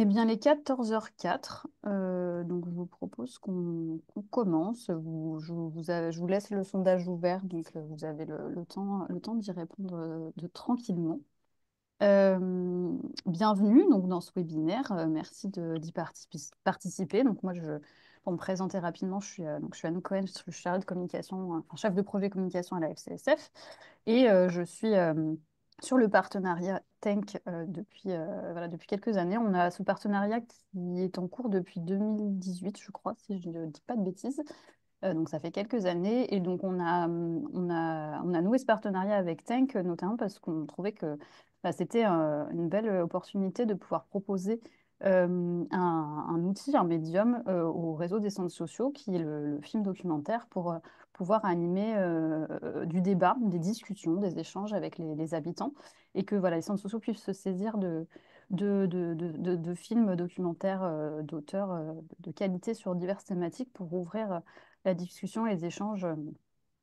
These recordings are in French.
Eh bien, les 14h04, donc je vous propose qu'on commence. Je vous laisse le sondage ouvert, donc vous avez le temps d'y répondre tranquillement. Bienvenue donc, dans ce webinaire. Merci d'y participer. Donc, pour me présenter rapidement, je suis Anouk Cohen, je suis chargée de communication, enfin, chef de projet communication à la FCSF. Et je suis sur le partenariat Tank depuis quelques années. On a ce partenariat qui est en cours depuis 2018, je crois, si je ne dis pas de bêtises. Donc ça fait quelques années. Et donc on a noué ce partenariat avec Tank, notamment parce qu'on trouvait que c'était une belle opportunité de pouvoir proposer un outil, un médium au réseau des centres sociaux, qui est le film documentaire, pour pouvoir animer du débat, des discussions, des échanges avec les habitants, et que voilà, les centres sociaux puissent se saisir de films documentaires d'auteurs de qualité sur diverses thématiques pour ouvrir la discussion et les échanges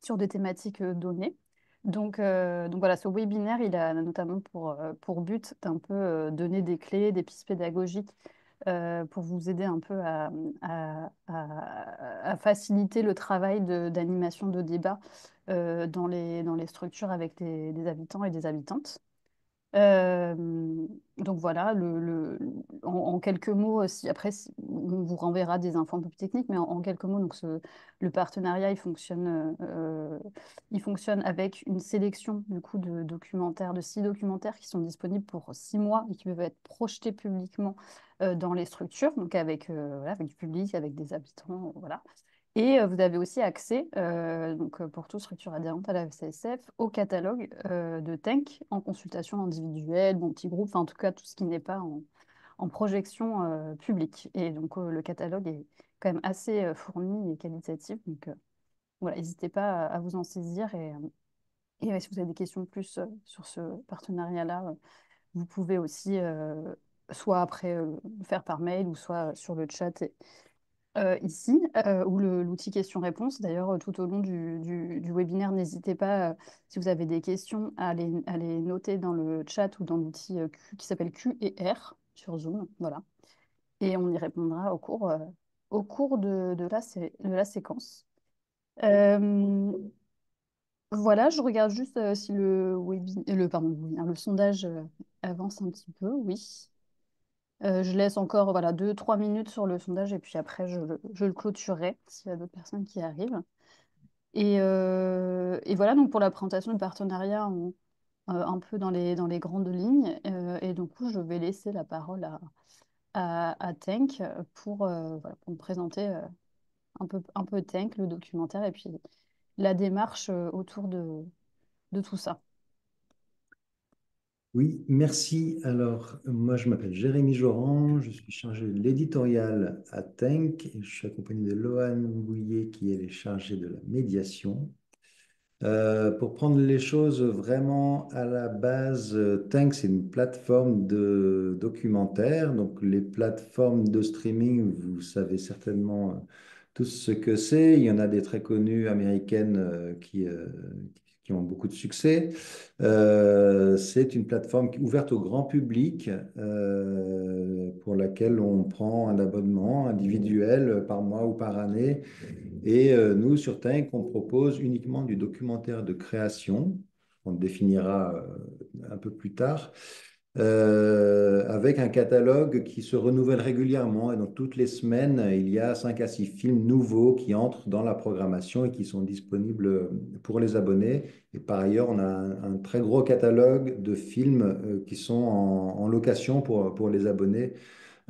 sur des thématiques données. Donc voilà, ce webinaire, il a notamment pour but d'un peu donner des clés, des pistes pédagogiques pour vous aider un peu à faciliter le travail d'animation de débat dans les structures avec des habitants et des habitantes. Euh, donc voilà, en quelques mots, on vous renverra des infos un peu plus techniques, mais en quelques mots, le partenariat, il fonctionne avec une sélection du coup de documentaires, de 6 documentaires qui sont disponibles pour 6 mois et qui peuvent être projetés publiquement dans les structures, donc voilà, avec du public, avec des habitants, voilà. Et vous avez aussi accès, pour toute structure adhérente à la FCSF, au catalogue de Tank en consultation individuelle, en petit groupe, enfin, en tout cas tout ce qui n'est pas en projection publique. Et donc le catalogue est quand même assez fourni et qualitatif. Donc voilà, n'hésitez pas à vous en saisir. Et si vous avez des questions de plus sur ce partenariat-là, vous pouvez aussi soit après le faire par mail ou soit sur le chat ici, ou l'outil questions-réponses. D'ailleurs, tout au long du webinaire, n'hésitez pas, si vous avez des questions, à les noter dans le chat ou dans l'outil qui s'appelle Q et R sur Zoom. Voilà. Et on y répondra au cours de la séquence. Euh, voilà, je regarde juste si le sondage avance un petit peu. Oui. Je laisse encore voilà, 2, 3 minutes sur le sondage et puis après je le clôturerai s'il y a d'autres personnes qui arrivent. Et voilà donc pour la présentation du partenariat un peu dans les grandes lignes. Et du coup, je vais laisser la parole à Tank pour me présenter un peu Tank, le documentaire et puis la démarche autour de tout ça. Oui, merci. Alors, moi, je m'appelle Jérémy Joran, je suis chargé de l'éditorial à Tank et je suis accompagné de Loane Bouillet qui est chargée de la médiation. Pour prendre les choses vraiment à la base, Tank, c'est une plateforme de documentaires. Donc, les plateformes de streaming, vous savez certainement tous ce que c'est. Il y en a des très connues américaines qui ont beaucoup de succès. C'est une plateforme ouverte au grand public pour laquelle on prend un abonnement individuel par mois ou par année. Et nous, sur Tank, on propose uniquement du documentaire de création, on le définira un peu plus tard, avec un catalogue qui se renouvelle régulièrement. Et donc, toutes les semaines, il y a 5 à 6 films nouveaux qui entrent dans la programmation et qui sont disponibles pour les abonnés. Et par ailleurs, on a un très gros catalogue de films qui sont en location pour les abonnés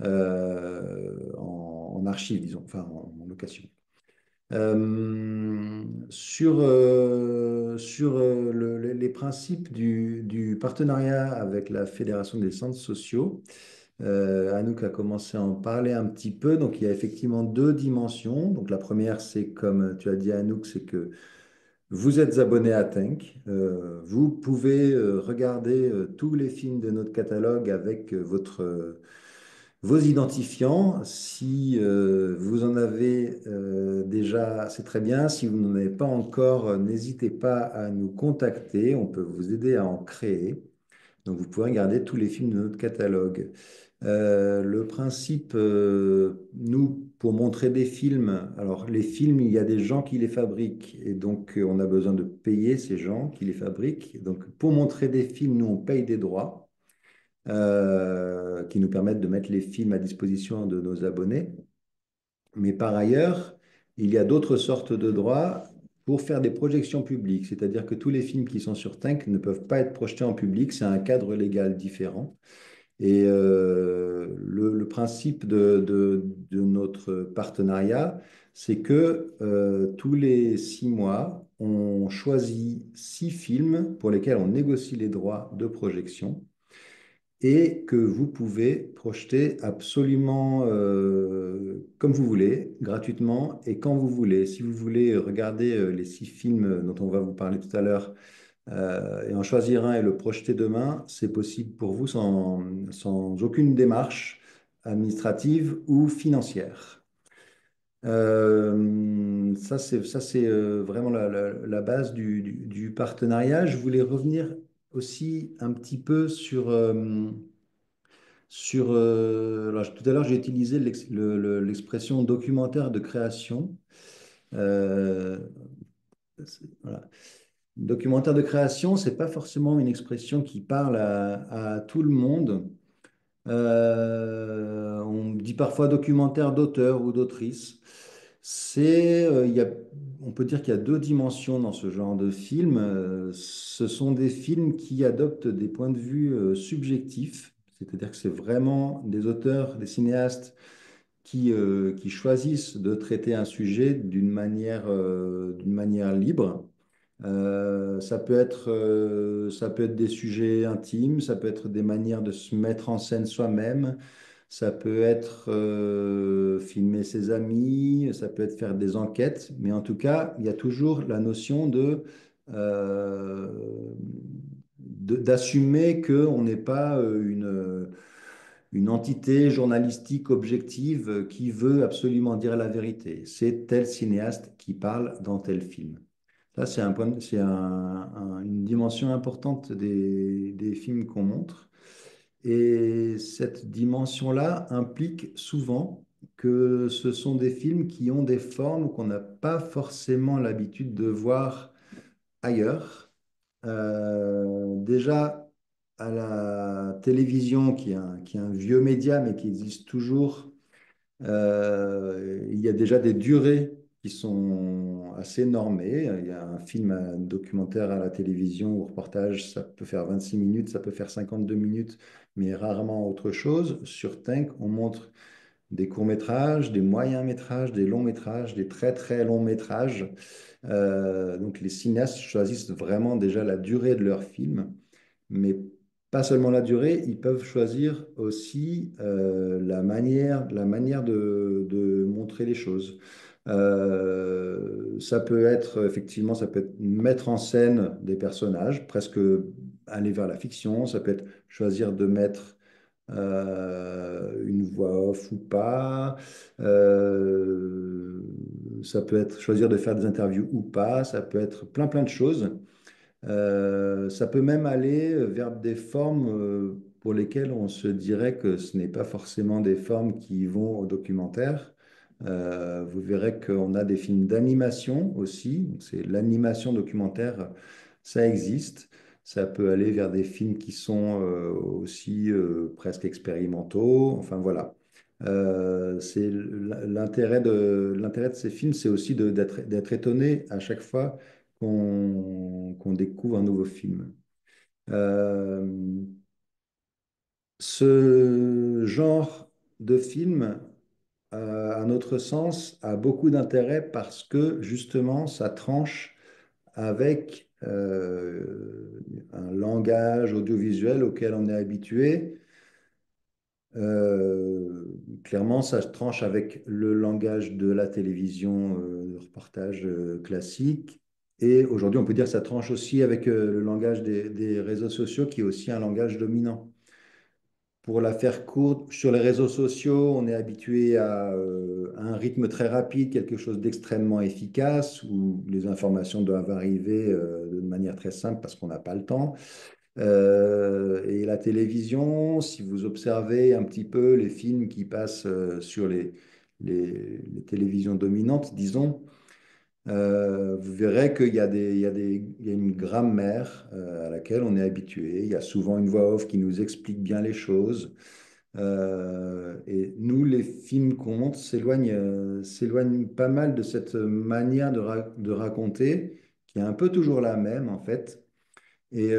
en archive, disons, enfin en location. Sur les principes du partenariat avec la Fédération des centres sociaux, Anouk a commencé à en parler un petit peu. Donc, il y a effectivement 2 dimensions. Donc, la première, c'est comme tu as dit, Anouk, c'est que vous êtes abonné à Tank. Vous pouvez regarder tous les films de notre catalogue avec vos identifiants. Si vous en avez déjà, c'est très bien. Si vous n'en avez pas encore, n'hésitez pas à nous contacter. On peut vous aider à en créer. Donc, vous pouvez regarder tous les films de notre catalogue. Le principe, nous, pour montrer des films, alors les films, il y a des gens qui les fabriquent et donc on a besoin de payer ces gens qui les fabriquent. Donc pour montrer des films, nous, on paye des droits qui nous permettent de mettre les films à disposition de nos abonnés. Mais par ailleurs, il y a d'autres sortes de droits pour faire des projections publiques, c'est-à-dire que tous les films qui sont sur Tank ne peuvent pas être projetés en public, c'est un cadre légal différent. Et le principe de notre partenariat, c'est que tous les 6 mois, on choisit 6 films pour lesquels on négocie les droits de projection et que vous pouvez projeter absolument comme vous voulez, gratuitement et quand vous voulez. Si vous voulez regarder les 6 films dont on va vous parler tout à l'heure et en choisir un et le projeter demain, c'est possible pour vous sans aucune démarche administrative ou financière. Ça, c'est vraiment la base du partenariat. Je voulais revenir aussi un petit peu alors, tout à l'heure, j'ai utilisé l'expression documentaire de création. Euh, voilà. Documentaire de création, c'est pas forcément une expression qui parle à tout le monde. On dit parfois documentaire d'auteur ou d'autrice. On peut dire qu'il y a deux dimensions dans ce genre de film. Ce sont des films qui adoptent des points de vue subjectifs, c'est-à-dire que c'est vraiment des auteurs, des cinéastes qui choisissent de traiter un sujet d'une manière libre. Ça peut être des sujets intimes, ça peut être des manières de se mettre en scène soi-même, ça peut être filmer ses amis, ça peut être faire des enquêtes, mais en tout cas, il y a toujours la notion euh, d'assumer qu'on n'est pas une entité journalistique objective qui veut absolument dire la vérité. C'est tel cinéaste qui parle dans tel film. Ça, c'est une dimension importante des films qu'on montre. Et cette dimension-là implique souvent que ce sont des films qui ont des formes qu'on n'a pas forcément l'habitude de voir ailleurs. Déjà, à la télévision, qui est un vieux média, mais qui existe toujours, il y a déjà des durées qui sont assez normées. Il y a un film, un documentaire à la télévision ou reportage, ça peut faire 26 minutes, ça peut faire 52 minutes, mais rarement autre chose. Sur Tank, on montre des courts-métrages, des moyens-métrages, des longs-métrages, des très très longs-métrages. Donc les cinéastes choisissent vraiment déjà la durée de leur film, mais pas seulement la durée, ils peuvent choisir aussi la manière de montrer les choses. Ça peut être effectivement, ça peut être mettre en scène des personnages, presque aller vers la fiction. Ça peut être choisir de mettre une voix off ou pas. Euh, Ça peut être choisir de faire des interviews ou pas. Ça peut être plein plein de choses. Ça peut même aller vers des formes pour lesquelles on se dirait que ce n'est pas forcément des formes qui vont au documentaire. Vous verrez qu'on a des films d'animation aussi. C'est l'animation documentaire, ça existe. Ça peut aller vers des films qui sont aussi presque expérimentaux. Enfin voilà. L'intérêt de ces films, c'est aussi d'être étonné à chaque fois qu'on découvre un nouveau film. Euh, Ce genre de film, à notre sens, a beaucoup d'intérêt parce que justement, ça tranche avec un langage audiovisuel auquel on est habitué. Clairement, ça se tranche avec le langage de la télévision, le reportage classique. Et aujourd'hui, on peut dire que ça tranche aussi avec le langage des réseaux sociaux, qui est aussi un langage dominant. Pour la faire courte, sur les réseaux sociaux, on est habitué à un rythme très rapide, quelque chose d'extrêmement efficace, où les informations doivent arriver de manière très simple parce qu'on n'a pas le temps. Et la télévision, si vous observez un petit peu les films qui passent sur les télévisions dominantes, disons, vous verrez qu'il y a une grammaire à laquelle on est habitué. Il y a souvent une voix off qui nous explique bien les choses. Et nous, les films qu'on montre s'éloignent pas mal de cette manière de raconter, qui est un peu toujours la même en fait. Et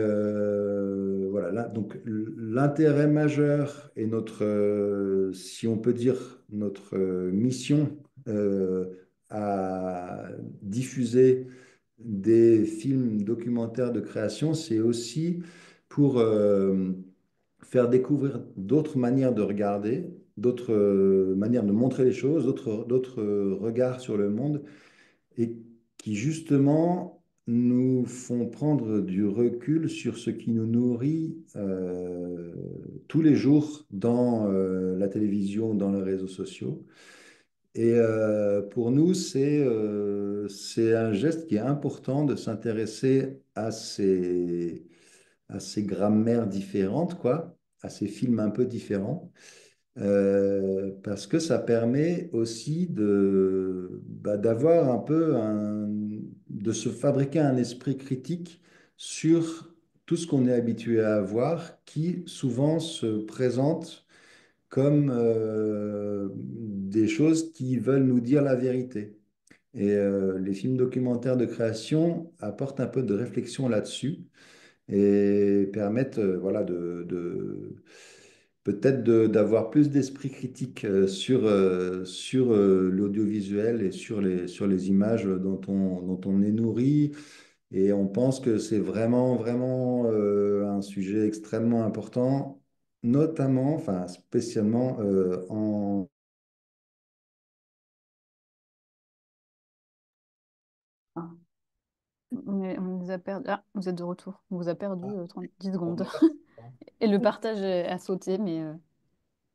voilà, donc l'intérêt majeur et si on peut dire, notre mission à diffuser des films documentaires de création, c'est aussi pour faire découvrir d'autres manières de regarder, d'autres manières de montrer les choses, d'autres regards sur le monde et qui justement nous font prendre du recul sur ce qui nous nourrit tous les jours dans la télévision, dans les réseaux sociaux. Et pour nous, c'est un geste qui est important de s'intéresser à ces grammaires différentes, quoi, à ces films un peu différents. Parce que ça permet aussi d'avoir un peu de se fabriquer un esprit critique sur tout ce qu'on est habitué à avoir, qui souvent se présente comme des choses qui veulent nous dire la vérité. Et les films documentaires de création apportent un peu de réflexion là-dessus et permettent voilà, peut-être d'avoir plus d'esprit critique sur l'audiovisuel et sur les images dont on est nourri. Et on pense que c'est vraiment, vraiment un sujet extrêmement important, notamment, enfin spécialement Ah, on les a perdus. Ah, vous êtes de retour. On vous a perdu 10 en secondes. Et le partage a sauté, mais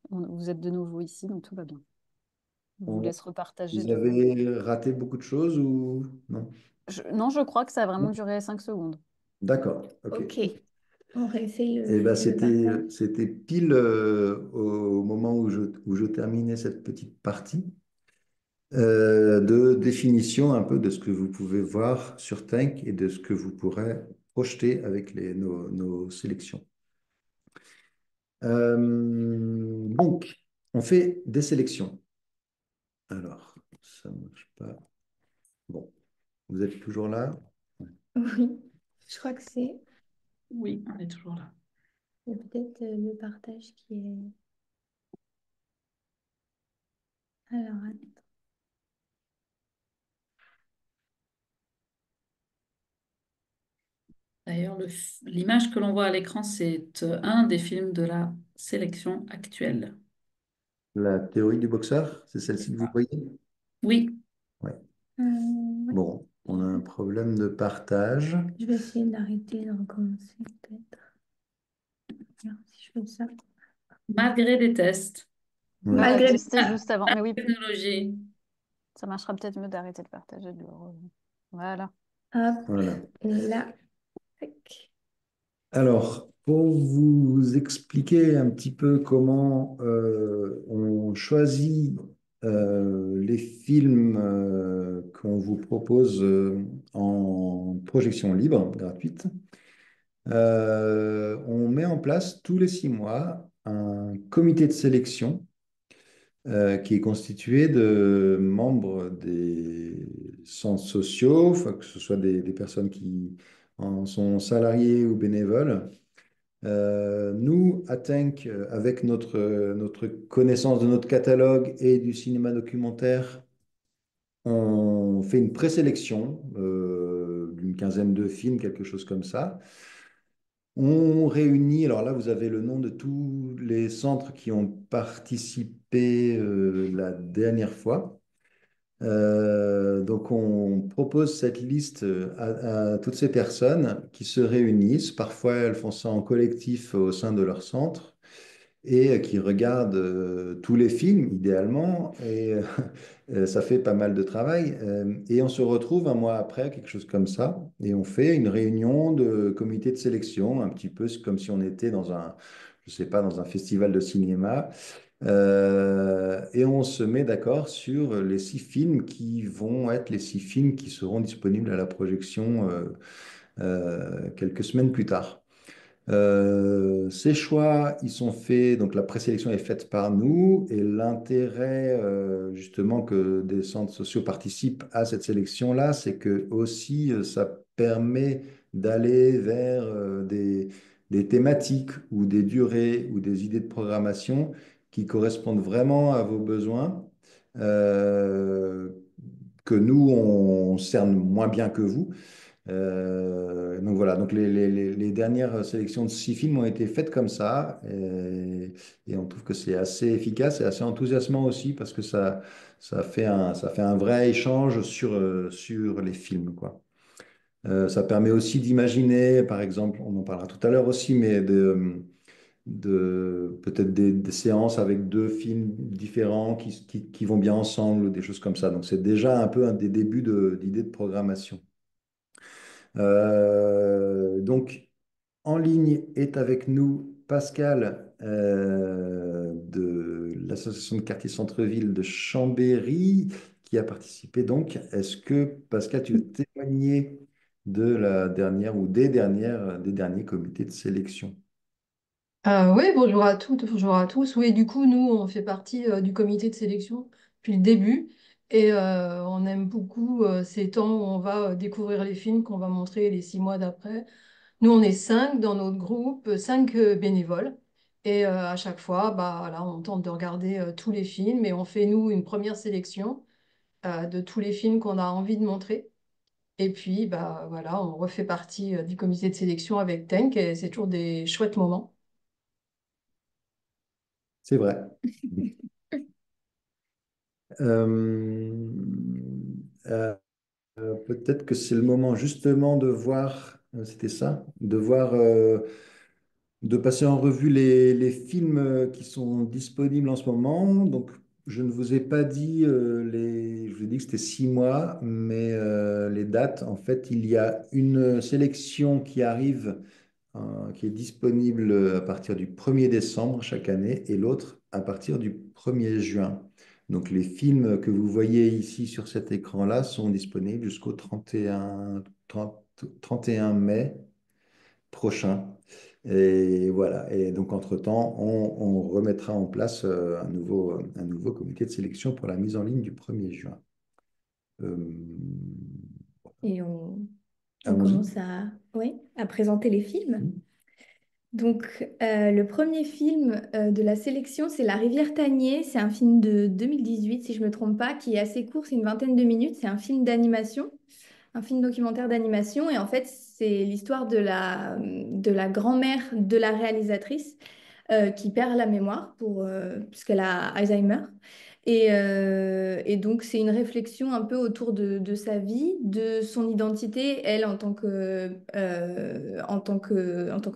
vous êtes de nouveau ici, donc tout va bien. Je vous on- laisse repartager Vous de... avez raté beaucoup de choses ou non? Non, je crois que ça a vraiment duré 5 secondes. D'accord, ok. Ok, on réessaye Eh ben, le partage. c'était pile au moment où je terminais cette petite partie de définition un peu de ce que vous pouvez voir sur Tank et de ce que vous pourrez projeter avec nos sélections. Donc, on fait des sélections. Alors, ça ne marche pas. Bon, vous êtes toujours là? Oui, je crois que c'est Oui, on est toujours là. c'est peut-être le partage qui est... Alors, attends. D'ailleurs, l'image que l'on voit à l'écran, c'est un des films de la sélection actuelle. La théorie du boxeur, c'est C'est celle-ci que vous ça. voyez? Oui, Ouais. Euh, ouais. Bon, on a un problème de partage. Je vais essayer d'arrêter et de recommencer peut-être. Alors, si je fais ça. malgré des tests, On l'a Malgré... testé juste avant. Mais oui, technologie. ça marchera peut-être mieux d'arrêter de partager. Voilà. Hop, Voilà. et là, tac. Alors, pour vous expliquer un petit peu comment on choisit les films qu'on vous propose en projection libre, gratuite, on met en place tous les 6 mois un comité de sélection qui est constitué de membres des centres sociaux, enfin, que ce soit des personnes qui en sont salariés ou bénévoles. Nous, à Tank, avec notre connaissance de notre catalogue et du cinéma documentaire, on fait une présélection d'une quinzaine de films, quelque chose comme ça. On réunit, alors là, vous avez le nom de tous les centres qui ont participé la dernière fois. Donc, on propose cette liste à toutes ces personnes qui se réunissent. Parfois, elles font ça en collectif au sein de leur centre. et qui regarde tous les films, idéalement, et ça fait pas mal de travail. Et on se retrouve un mois après, quelque chose comme ça, et on fait une réunion de comité de sélection, un petit peu comme si on était dans un, je sais pas, dans un festival de cinéma. Et on se met d'accord sur les 6 films qui vont être les 6 films qui seront disponibles à la projection quelques semaines plus tard. Ces choix, ils sont faits, donc la présélection est faite par nous et l'intérêt justement que des centres sociaux participent à cette sélection-là, c'est que aussi ça permet d'aller vers des thématiques ou des durées ou des idées de programmation qui correspondent vraiment à vos besoins, euh, que nous, on cerne moins bien que vous. Donc voilà, donc les dernières sélections de 6 films ont été faites comme ça et on trouve que c'est assez efficace et assez enthousiasmant aussi parce que ça fait un vrai échange sur les films, quoi. Ça permet aussi d'imaginer, par exemple, on en parlera tout à l'heure aussi, mais de peut-être des séances avec 2 films différents qui vont bien ensemble ou des choses comme ça. Donc c'est déjà un peu un des débuts d'idées de programmation. Donc, en ligne est avec nous Pascal de l'association de quartier Centre-Ville de Chambéry qui a participé. Donc, est-ce que Pascal, tu veux témoigner de la dernière ou des derniers comités de sélection? Oui, bonjour à toutes, bonjour à tous. Oui, du coup, nous, on fait partie du comité de sélection depuis le début et on aime beaucoup ces temps où on va découvrir les films qu'on va montrer les 6 mois d'après. Nous, on est 5 dans notre groupe, 5 bénévoles et à chaque fois, bah, là, on tente de regarder tous les films et on fait, nous, une première sélection de tous les films qu'on a envie de montrer. Et puis, bah, voilà, on refait partie du comité de sélection avec Tank et c'est toujours des chouettes moments. C'est vrai. Euh, euh, Peut-être que c'est le moment justement de voir, c'était ça, de passer en revue les films qui sont disponibles en ce moment. Donc, je ne vous ai pas dit je vous ai dit que c'était 6 mois, mais les dates, en fait, il y a une sélection qui arrive, qui est disponible à partir du 1er décembre chaque année et l'autre à partir du 1er juin. Donc, les films que vous voyez ici sur cet écran-là sont disponibles jusqu'au 31 mai prochain. Et voilà. Et donc, entre-temps, on remettra en place un nouveau comité de sélection pour la mise en ligne du 1er juin. Euh, Et on Allons-y. commence ouais, à présenter les films. Donc, le premier film de la sélection, c'est La Rivière Tanier. C'est un film de 2018, si je ne me trompe pas, qui est assez court, c'est une vingtaine de minutes. C'est un film d'animation, un film documentaire d'animation. Et en fait, c'est l'histoire de la grand-mère de la réalisatrice qui perd la mémoire puisqu'elle a Alzheimer. Et donc, c'est une réflexion un peu autour de sa vie, de son identité, elle en tant que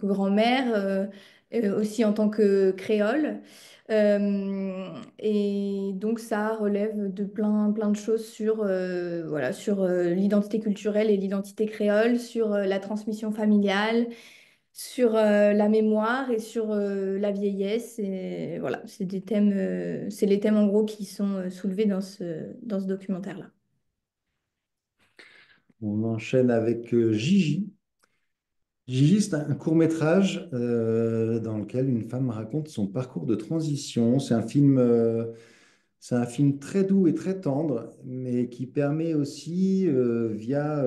grand-mère, aussi en tant que créole. Et donc, ça relève de plein de choses sur l'identité culturelle et l'identité créole, sur la transmission familiale, sur la mémoire et sur la vieillesse. Et voilà, c'est les thèmes en gros qui sont soulevés dans ce documentaire-là. On enchaîne avec Gigi. Gigi, c'est un court-métrage dans lequel une femme raconte son parcours de transition. C'est un film très doux et très tendre, mais qui permet aussi, via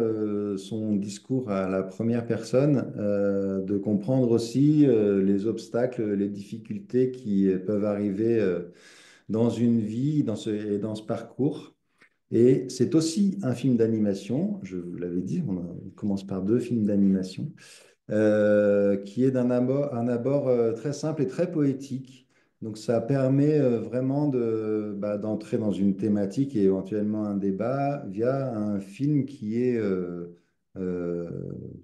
son discours à la première personne, de comprendre aussi les obstacles, les difficultés qui peuvent arriver dans une vie et dans ce parcours. Et c'est aussi un film d'animation, je vous l'avais dit, on commence par 2 films d'animation qui est un abord très simple et très poétique. Donc ça permet vraiment d'entrer dans une thématique et éventuellement un débat via un film qui est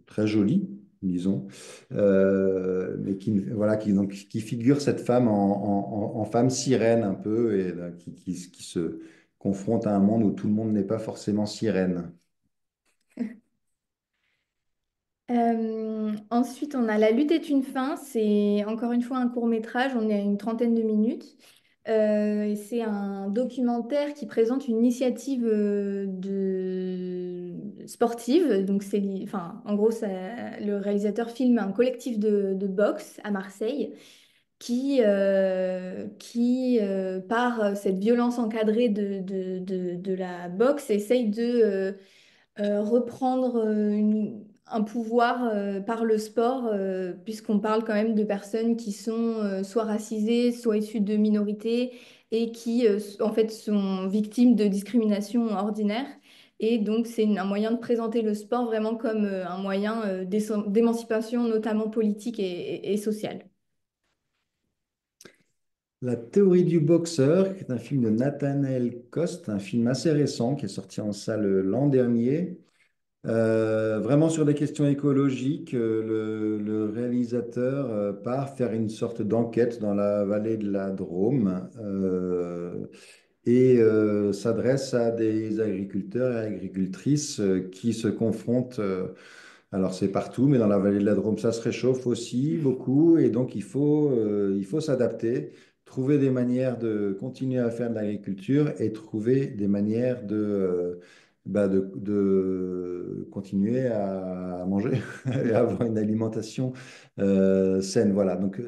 très joli, disons, mais voilà, donc, qui figure cette femme en femme sirène un peu, et qui se confronte à un monde où tout le monde n'est pas forcément sirène. Ensuite, on a La lutte est une fin. C'est encore une fois un court-métrage. On est à une trentaine de minutes. Et c'est un documentaire qui présente une initiative sportive. Donc, enfin, en gros, le réalisateur filme un collectif de boxe à Marseille qui par cette violence encadrée de la boxe, essaye de reprendre un pouvoir par le sport, puisqu'on parle quand même de personnes qui sont soit racisées, soit issues de minorités et qui en fait sont victimes de discrimination ordinaire. Et donc c'est un moyen de présenter le sport vraiment comme un moyen d'émancipation, notamment politique et sociale. La théorie du boxeur, qui est un film de Nathanael Coste, un film assez récent qui est sorti en salle l'an dernier. Vraiment sur des questions écologiques, le réalisateur part faire une sorte d'enquête dans la vallée de la Drôme, et s'adresse à des agriculteurs et agricultrices qui se confrontent. Alors c'est partout, mais dans la vallée de la Drôme, ça se réchauffe aussi beaucoup, et donc il faut s'adapter, trouver des manières de continuer à faire de l'agriculture et trouver des manières de continuer à manger et à avoir une alimentation saine. Voilà, donc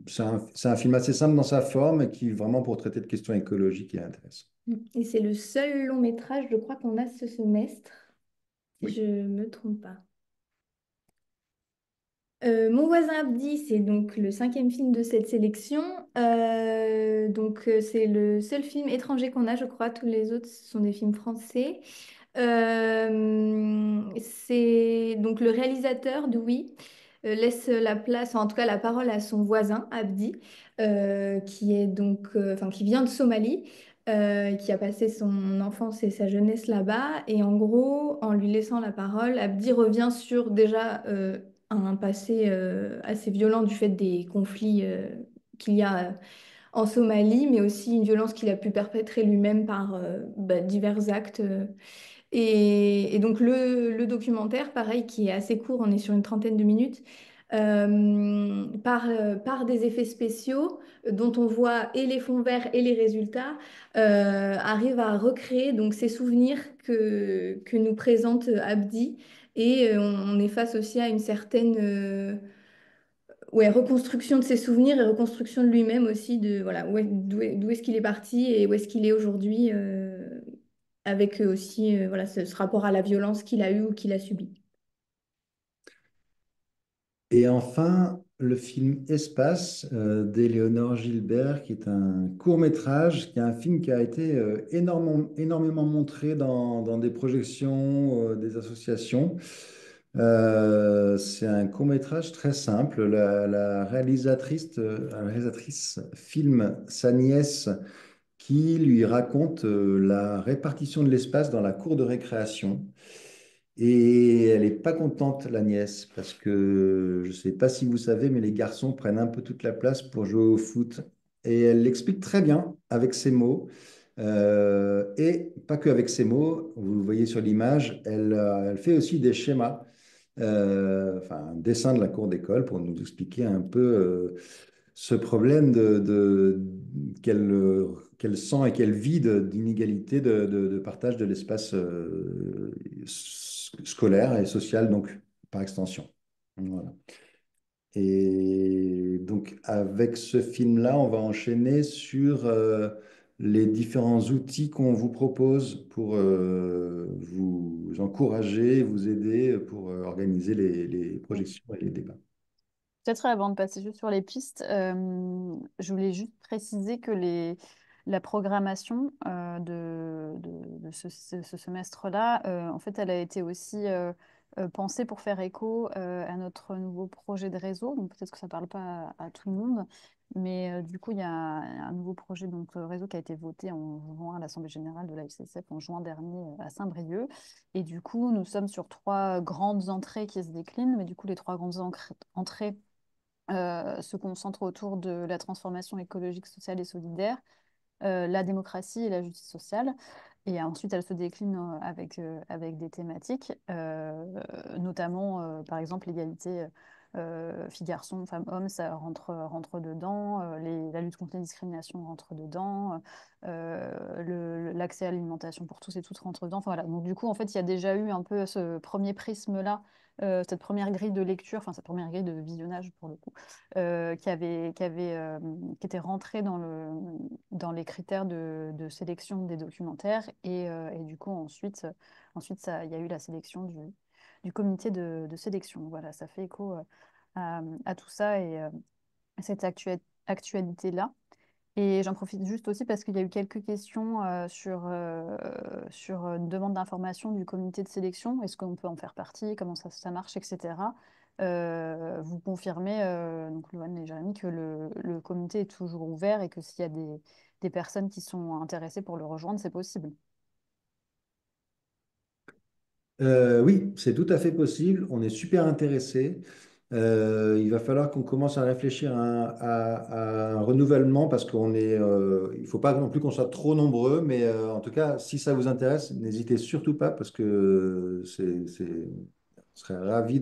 c'est un film assez simple dans sa forme, et qui vraiment pour traiter de questions écologiques est intéressant. Et c'est le seul long métrage, je crois, qu'on a ce semestre, si Oui. je ne me trompe pas. Mon voisin Abdi, c'est donc le cinquième film de cette sélection. C'est le seul film étranger qu'on a, je crois. Tous les autres ce sont des films français. C'est donc le réalisateur Doui laisse la place, en tout cas la parole à son voisin Abdi, qui est donc, enfin, qui vient de Somalie, qui a passé son enfance et sa jeunesse là-bas. Et en gros, en lui laissant la parole, Abdi revient sur déjà un passé assez violent du fait des conflits qu'il y a en Somalie, mais aussi une violence qu'il a pu perpétrer lui-même par divers actes. Et donc le documentaire, pareil, qui est assez court, on est sur une trentaine de minutes, par des effets spéciaux dont on voit et les fonds verts et les résultats, arrive à recréer donc ces souvenirs que nous présente Abdi. Et on est face aussi à une certaine ouais, reconstruction de ses souvenirs et reconstruction de lui-même aussi, de voilà, d'où est-ce qu'il est parti et où est-ce qu'il est aujourd'hui, avec aussi voilà, ce rapport à la violence qu'il a eu ou qu'il a subi. Et enfin, le film Espace d'Éléonore Gilbert, qui est un court-métrage, qui est un film qui a été énormément montré dans des projections, des associations. C'est un court-métrage très simple. La réalisatrice filme sa nièce qui lui raconte la répartition de l'espace dans la cour de récréation. Et elle n'est pas contente, la nièce, parce que je ne sais pas si vous savez, mais les garçons prennent un peu toute la place pour jouer au foot. Et elle l'explique très bien avec ses mots. Et pas que avec ses mots, vous le voyez sur l'image, elle fait aussi des schémas, enfin un dessin de la cour d'école pour nous expliquer un peu ce problème qu'elle sent et qu'elle vit d'inégalité de partage de l'espace scolaire et social, donc par extension. Voilà. Et donc avec ce film-là, on va enchaîner sur les différents outils qu'on vous propose pour vous encourager, vous aider pour organiser les projections et les débats. Peut-être avant de passer juste sur les pistes, je voulais juste préciser que la programmation de ce semestre-là, en fait, elle a été aussi pensée pour faire écho à notre nouveau projet de réseau. Donc peut-être que ça ne parle pas à tout le monde, Mais du coup, il y a un nouveau projet donc, réseau qui a été voté en juin à l'Assemblée générale de la FCSF en juin dernier à Saint-Brieuc. Et du coup, nous sommes sur trois grandes entrées qui se déclinent. Mais du coup, les trois grandes entrées se concentrent autour de la transformation écologique, sociale et solidaire, la démocratie et la justice sociale. Et ensuite, elle se décline avec des thématiques, notamment, par exemple, l'égalité filles-garçons, femmes-hommes, ça rentre dedans, la lutte contre les discriminations rentre dedans, l'accès à l'alimentation pour tous et toutes rentre dedans. Enfin, voilà. Donc, du coup, en fait, il y a déjà eu un peu ce premier prisme-là, cette première grille de lecture, enfin, cette première grille de visionnage pour le coup, qui était rentrée dans les critères de sélection des documentaires. Et du coup, ensuite il y a eu la sélection du comité de sélection. Voilà, ça fait écho à tout ça et à cette actualité-là. Et j'en profite juste aussi parce qu'il y a eu quelques questions sur une demande d'information du comité de sélection. Est-ce qu'on peut en faire partie? Comment ça marche, etc. Vous confirmez, donc Loane et Jérémy, que le comité est toujours ouvert et que s'il y a des personnes qui sont intéressées pour le rejoindre, c'est possible. Oui, c'est tout à fait possible. On est super intéressés. Il va falloir qu'on commence à réfléchir à un renouvellement parce il ne faut pas non plus qu'on soit trop nombreux, mais en tout cas, si ça vous intéresse, n'hésitez surtout pas parce que on serait ravis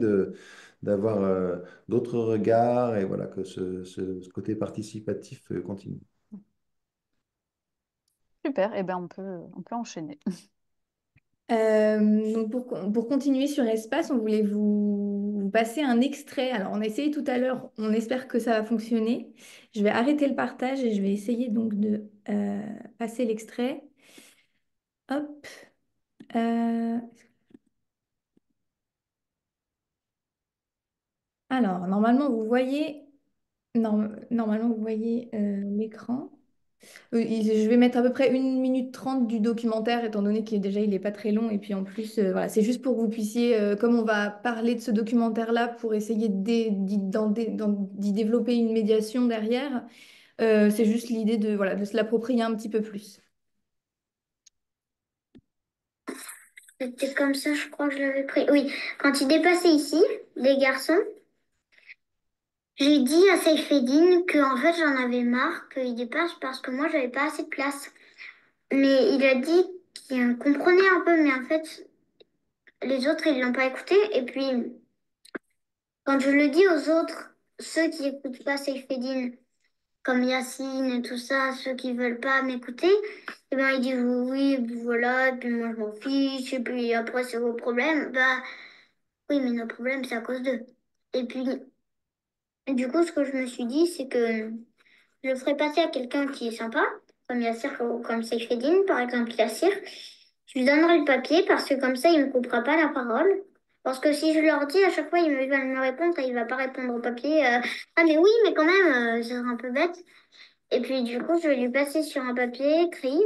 d'avoir d'autres regards et voilà, que ce côté participatif continue. Super, et ben on peut enchaîner. Donc pour continuer sur Espace, on voulait vous passer un extrait. Alors, on a essayé tout à l'heure, on espère que ça va fonctionner. Je vais arrêter le partage et je vais essayer donc de passer l'extrait. Hop. Euh, alors, normalement, vous voyez l'écran. Je vais mettre à peu près 1 minute 30 du documentaire, étant donné qu'il déjà il n'est pas très long. Et puis en plus, voilà, c'est juste pour que vous puissiez, comme on va parler de ce documentaire-là, pour essayer d'y développer une médiation derrière, c'est juste l'idée de, voilà, de se l'approprier un petit peu plus. C'était comme ça, je crois que je l'avais pris. Oui, quand il dépassait ici, les garçons, j'ai dit à Seyfedine que en fait j'en avais marre qu'il dépasse parce que moi j'avais pas assez de place. Mais il a dit qu'il comprenait un peu, mais en fait les autres ils l'ont pas écouté. Et puis quand je le dis aux autres, ceux qui écoutent pas Seyfedine, comme Yacine et tout ça, ceux qui veulent pas m'écouter, eh ben ils disent oui, voilà, et puis moi je m'en fiche, et puis après c'est vos problèmes. Bah oui, mais nos problèmes c'est à cause d'eux. Et puis du coup ce que je me suis dit, c'est que je le ferai passer à quelqu'un qui est sympa, comme Yassir ou comme Seyfedine, par exemple Yassir. Je lui donnerai le papier parce que comme ça, il ne me coupera pas la parole. Parce que si je leur dis à chaque fois, il va me répondre et il va pas répondre au papier. Ah mais oui, mais quand même, c'est un peu bête. Et puis du coup, je vais lui passer sur un papier écrit.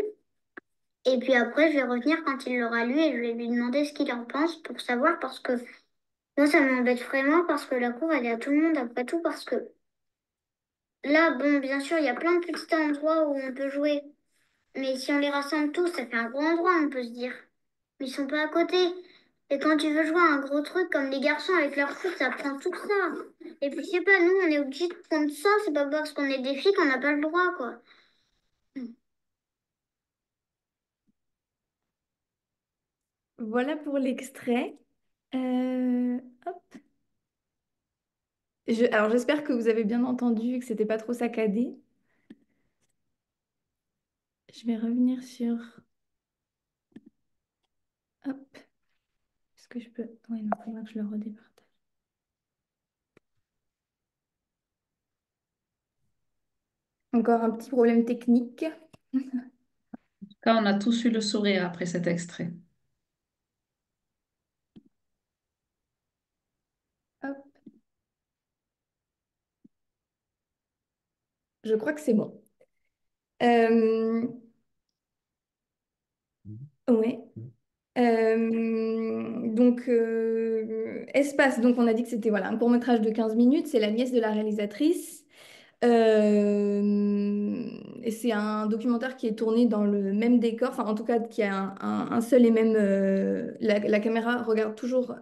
Et puis après, je vais revenir quand il l'aura lu et je vais lui demander ce qu'il en pense pour savoir parce que moi, ça m'embête vraiment parce que la cour, elle est à tout le monde après tout parce que là, bon, bien sûr, il y a plein de petits endroits où on peut jouer. Mais si on les rassemble tous, ça fait un gros endroit, on peut se dire. Mais ils sont pas à côté. Et quand tu veux jouer à un gros truc comme les garçons avec leur foot, ça prend tout ça. Et puis, c'est pas nous, on est obligé de prendre ça. C'est pas parce qu'on est des filles qu'on n'a pas le droit, quoi. Voilà pour l'extrait. Hop. Alors, j'espère que vous avez bien entendu et que c'était pas trop saccadé. Je vais revenir sur... Hop. Est-ce que je peux... Ouais, non, il faudra que je le redépartage. Encore un petit problème technique. En tout cas, on a tous eu le sourire après cet extrait. Hop. Je crois que c'est bon. Euh, ouais. Espace, donc on a dit que c'était voilà, un court-métrage de 15 minutes, c'est la nièce de la réalisatrice. Et c'est un documentaire qui est tourné dans le même décor, enfin en tout cas qui a un seul et même... la caméra regarde toujours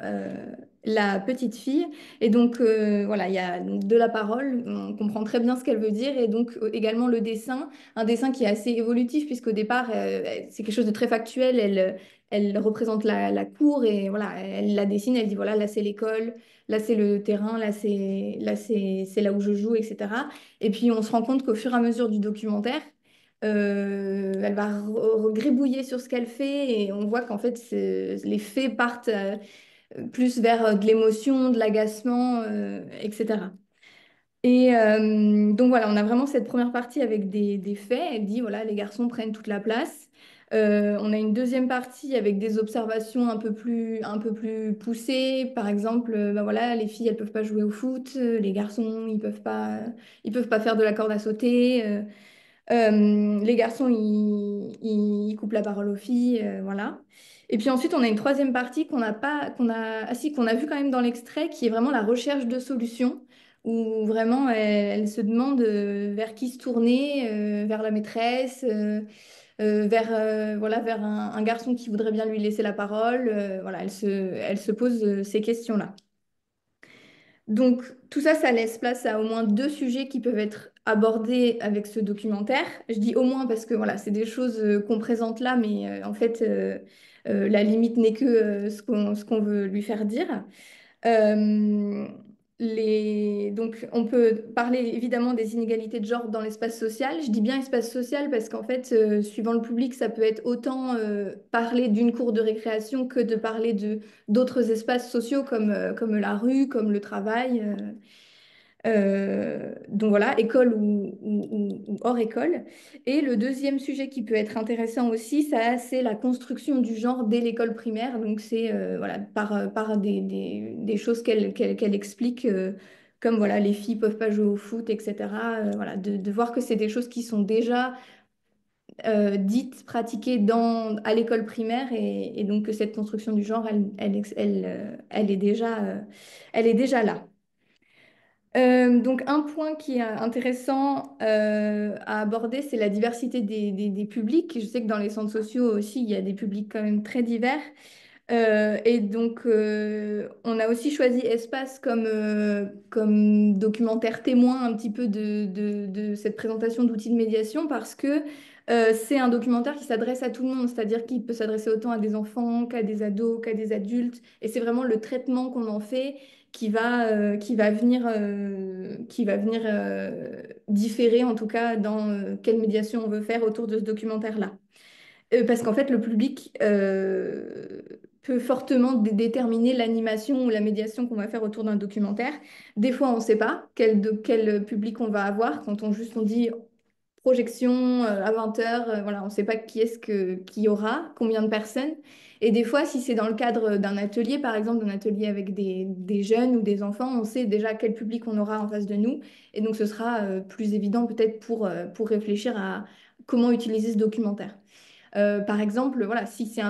la petite fille. Et donc voilà, il y a de la parole, on comprend très bien ce qu'elle veut dire. Et donc également le dessin, un dessin qui est assez évolutif puisqu'au départ c'est quelque chose de très factuel. Elle représente la cour et voilà, elle la dessine, elle dit voilà, là c'est l'école. Là, c'est le terrain, c'est là où je joue, etc. Et puis, on se rend compte qu'au fur et à mesure du documentaire, elle va gribouiller sur ce qu'elle fait et on voit qu'en fait, les faits partent plus vers de l'émotion, de l'agacement, etc. Et donc voilà, on a vraiment cette première partie avec des faits. Elle dit, voilà, les garçons prennent toute la place. On a une deuxième partie avec des observations un peu plus poussées. Par exemple, bah voilà, les filles, elles peuvent pas jouer au foot. Les garçons, ils peuvent pas faire de la corde à sauter. Les garçons, ils coupent la parole aux filles, voilà. Et puis ensuite, on a une troisième partie qu'on n'a pas, qu'on a, ah si, qu'on a vu quand même dans l'extrait, qui est vraiment la recherche de solutions, où vraiment elle se demande vers qui se tourner, vers la maîtresse, voilà, vers un garçon qui voudrait bien lui laisser la parole. Voilà, elle se pose ces questions-là. Donc, tout ça, ça laisse place à au moins deux sujets qui peuvent être abordés avec ce documentaire. Je dis au moins parce que voilà, c'est des choses qu'on présente là, mais en fait, la limite n'est que ce qu'on veut lui faire dire. Euh, Donc, on peut parler évidemment des inégalités de genre dans l'espace social. Je dis bien espace social parce qu'en fait, suivant le public, ça peut être autant parler d'une cour de récréation que de parler de d'autres espaces sociaux comme la rue, comme le travail. Donc voilà, école ou hors école. Et le deuxième sujet qui peut être intéressant aussi, ça, c'est la construction du genre dès l'école primaire. Donc c'est voilà, par des choses qu'elle explique, comme voilà, les filles peuvent pas jouer au foot, etc. Voilà, de voir que c'est des choses qui sont déjà dites, pratiquées à l'école primaire et donc que cette construction du genre, elle est déjà là. Donc un point qui est intéressant à aborder, c'est la diversité des publics. Je sais que dans les centres sociaux aussi, il y a des publics quand même très divers. Et donc on a aussi choisi Espace comme documentaire témoin un petit peu de cette présentation d'outils de médiation parce que c'est un documentaire qui s'adresse à tout le monde, c'est-à-dire qu'il peut s'adresser autant à des enfants qu'à des ados, qu'à des adultes. Et c'est vraiment le traitement qu'on en fait qui va venir différer en tout cas dans quelle médiation on veut faire autour de ce documentaire-là. Parce qu'en fait, le public peut fortement déterminer l'animation ou la médiation qu'on va faire autour d'un documentaire. Des fois, on ne sait pas quel public on va avoir quand on dit projection à 20 heures, voilà, on ne sait pas qui y aura, combien de personnes. Et des fois, si c'est dans le cadre d'un atelier, par exemple, d'un atelier avec des jeunes ou des enfants, on sait déjà quel public on aura en face de nous. Et donc, ce sera plus évident peut-être pour réfléchir à comment utiliser ce documentaire. Par exemple, voilà, si c'est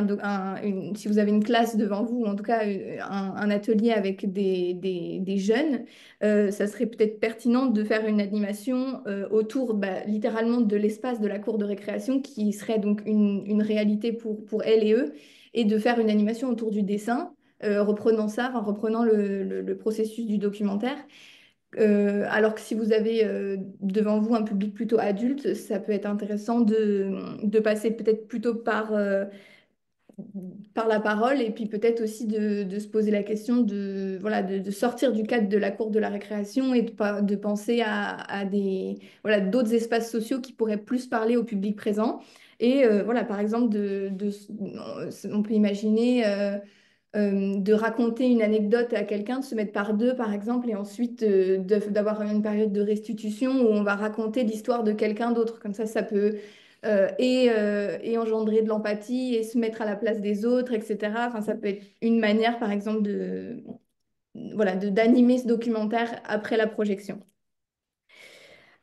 si vous avez une classe devant vous, ou en tout cas un atelier avec des jeunes, ça serait peut-être pertinent de faire une animation autour bah, littéralement de l'espace de la cour de récréation qui serait donc une réalité pour elles et eux, et de faire une animation autour du dessin, reprenant ça, enfin, reprenant le processus du documentaire. Alors que si vous avez devant vous un public plutôt adulte, ça peut être intéressant de passer peut-être plutôt par la parole et puis peut-être aussi de se poser la question voilà, de sortir du cadre de la cour de la récréation et de penser à voilà, d'autres espaces sociaux qui pourraient plus parler au public présent. Et voilà, par exemple, on peut imaginer de raconter une anecdote à quelqu'un, de se mettre par deux, par exemple, et ensuite d'avoir une période de restitution où on va raconter l'histoire de quelqu'un d'autre. Comme ça peut et engendrer de l'empathie et se mettre à la place des autres, etc. Enfin, ça peut être une manière, par exemple, voilà, d'animer ce documentaire après la projection.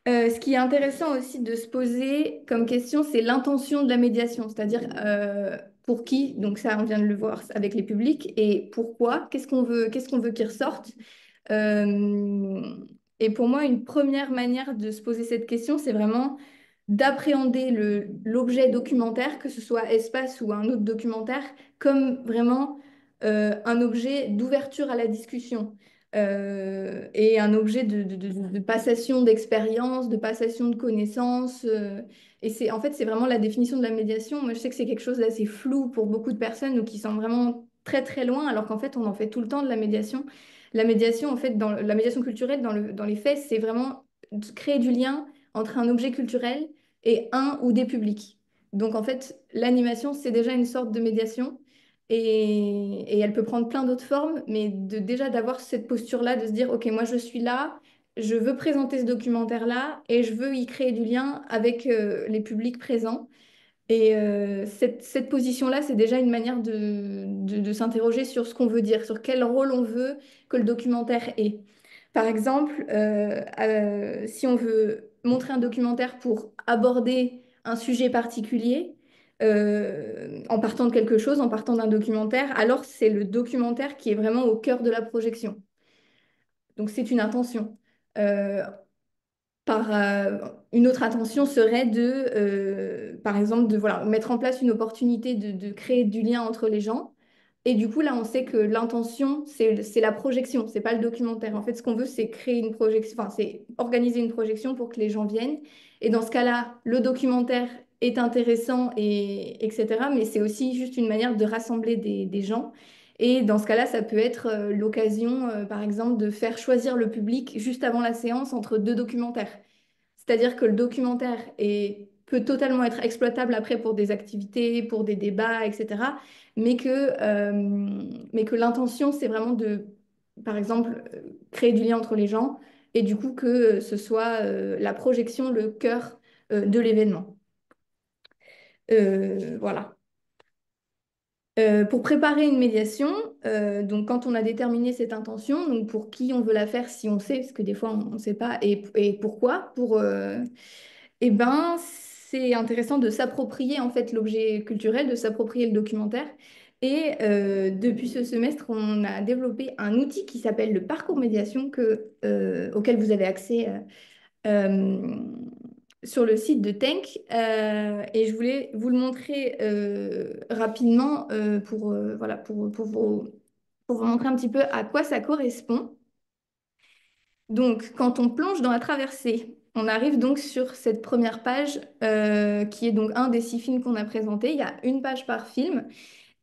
Ce qui est intéressant aussi de se poser comme question, c'est l'intention de la médiation, c'est-à-dire pour qui, donc ça on vient de le voir avec les publics, et pourquoi, qu'est-ce qu'on veut qu'il ressorte. Euh, Et pour moi, une première manière de se poser cette question, c'est vraiment d'appréhender l'objet documentaire, que ce soit Espace ou un autre documentaire, comme vraiment un objet d'ouverture à la discussion et un objet de passation d'expérience, de passation de connaissances. Et c'est, en fait, c'est vraiment la définition de la médiation. Moi, je sais que c'est quelque chose d'assez flou pour beaucoup de personnes ou qui sont vraiment très très loin, alors qu'en fait, on en fait tout le temps de la médiation. La médiation, en fait, dans la médiation culturelle, dans les faits, c'est vraiment de créer du lien entre un objet culturel et un ou des publics. Donc, en fait, l'animation, c'est déjà une sorte de médiation et elle peut prendre plein d'autres formes, mais déjà d'avoir cette posture-là, de se dire, OK, moi, je suis là, je veux présenter ce documentaire-là et je veux y créer du lien avec les publics présents. Et cette position-là, c'est déjà une manière de s'interroger sur ce qu'on veut dire, sur quel rôle on veut que le documentaire ait. Par exemple, si on veut montrer un documentaire pour aborder un sujet particulier, en partant de quelque chose, en partant d'un documentaire, alors c'est le documentaire qui est vraiment au cœur de la projection. Donc c'est une intention. Euh, une autre intention serait par exemple, de voilà, mettre en place une opportunité de créer du lien entre les gens. Et du coup, là, on sait que l'intention, c'est la projection, c'est pas le documentaire. En fait, ce qu'on veut, c'est créer une projection, enfin, c'est organiser une projection pour que les gens viennent. Et dans ce cas-là, le documentaire est intéressant, etc. Mais c'est aussi juste une manière de rassembler des gens. Et dans ce cas-là, ça peut être l'occasion, par exemple, de faire choisir le public juste avant la séance entre deux documentaires. C'est-à-dire que le documentaire peut totalement être exploitable après pour des activités, pour des débats, etc. Mais que l'intention, c'est vraiment de, par exemple, créer du lien entre les gens et du coup que ce soit la projection, le cœur de l'événement. Voilà. Pour préparer une médiation, donc quand on a déterminé cette intention, donc pour qui on veut la faire, si on sait, parce que des fois on ne sait pas, et pourquoi, eh ben, c'est intéressant de s'approprier en fait l'objet culturel, de s'approprier le documentaire. Et depuis ce semestre, on a développé un outil qui s'appelle le parcours médiation auquel vous avez accès euh, sur le site de Tank. Et je voulais vous le montrer rapidement voilà, pour vous montrer un petit peu à quoi ça correspond. Donc, quand on plonge dans la traversée, on arrive donc sur cette première page qui est donc un des 6 films qu'on a présentés. Il y a une page par film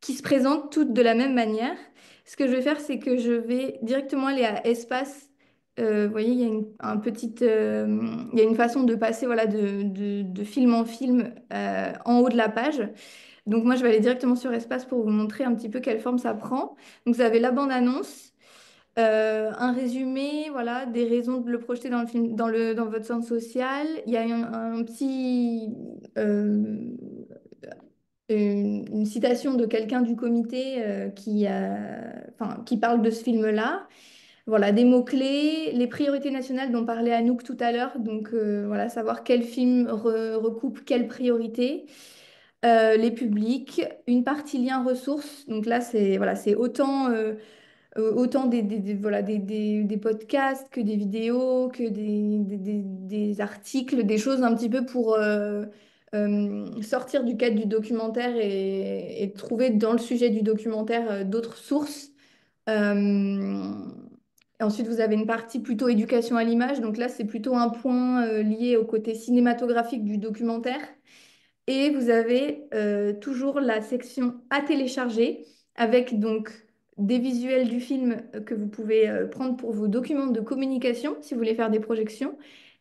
qui se présentent toutes de la même manière. Ce que je vais faire, c'est que je vais directement aller à Espace. Vous voyez, il y a il y a une façon de passer voilà, de film en film en haut de la page. Donc moi, je vais aller directement sur Espace pour vous montrer un petit peu quelle forme ça prend. Donc vous avez la bande-annonce, un résumé, voilà, des raisons de le projeter dans le film, dans votre centre social. Il y a un petit, une citation de quelqu'un du comité enfin, qui parle de ce film-là. Voilà, des mots-clés, les priorités nationales dont parlait Anouk tout à l'heure. Donc voilà, savoir quel film recoupe quelle priorité. Les publics, une partie lien ressources. Donc là, c'est voilà, c'est autant voilà, des podcasts que des vidéos, que des articles, des choses un petit peu pour sortir du cadre du documentaire et trouver dans le sujet du documentaire d'autres sources. Euh, et ensuite, vous avez une partie plutôt éducation à l'image. Donc là, c'est plutôt un point lié au côté cinématographique du documentaire. Et vous avez toujours la section à télécharger avec donc des visuels du film que vous pouvez prendre pour vos documents de communication si vous voulez faire des projections.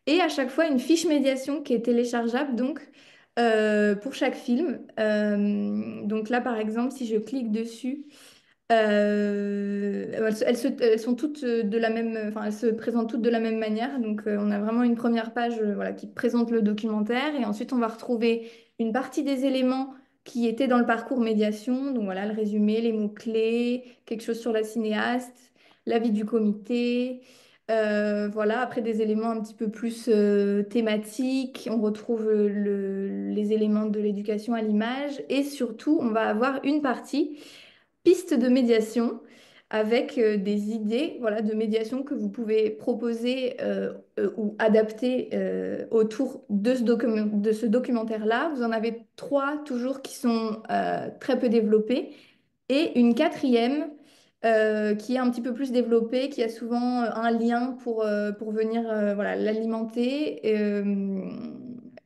Et à chaque fois, une fiche médiation qui est téléchargeable donc pour chaque film. Donc là, par exemple, si je clique dessus, elles sont toutes de la même, enfin, elles se présentent toutes de la même manière. Donc, on a vraiment une première page voilà, qui présente le documentaire et ensuite on va retrouver une partie des éléments qui étaient dans le parcours médiation. Donc voilà, le résumé, les mots-clés, quelque chose sur la cinéaste, l'avis du comité. Voilà, après des éléments un petit peu plus thématiques, on retrouve les éléments de l'éducation à l'image et surtout, on va avoir une partie piste de médiation. avec des idées voilà, de médiation que vous pouvez proposer ou adapter autour de ce documentaire-là. Vous en avez trois toujours qui sont très peu développés et une quatrième qui est un petit peu plus développée, qui a souvent un lien pour venir voilà, l'alimenter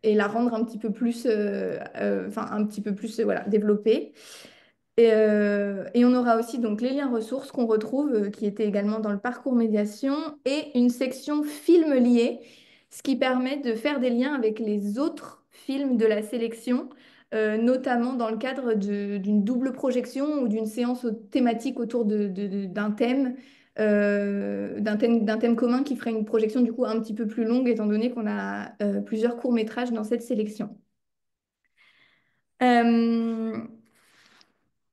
et la rendre un petit peu plus, enfin, un petit peu plus voilà, développée. Et on aura aussi donc les liens ressources qu'on retrouve, qui étaient également dans le parcours médiation, et une section films liés, ce qui permet de faire des liens avec les autres films de la sélection, notamment dans le cadre d'une double projection ou d'une séance thématique autour d'un thème commun qui ferait une projection du coup un petit peu plus longue, étant donné qu'on a plusieurs courts-métrages dans cette sélection.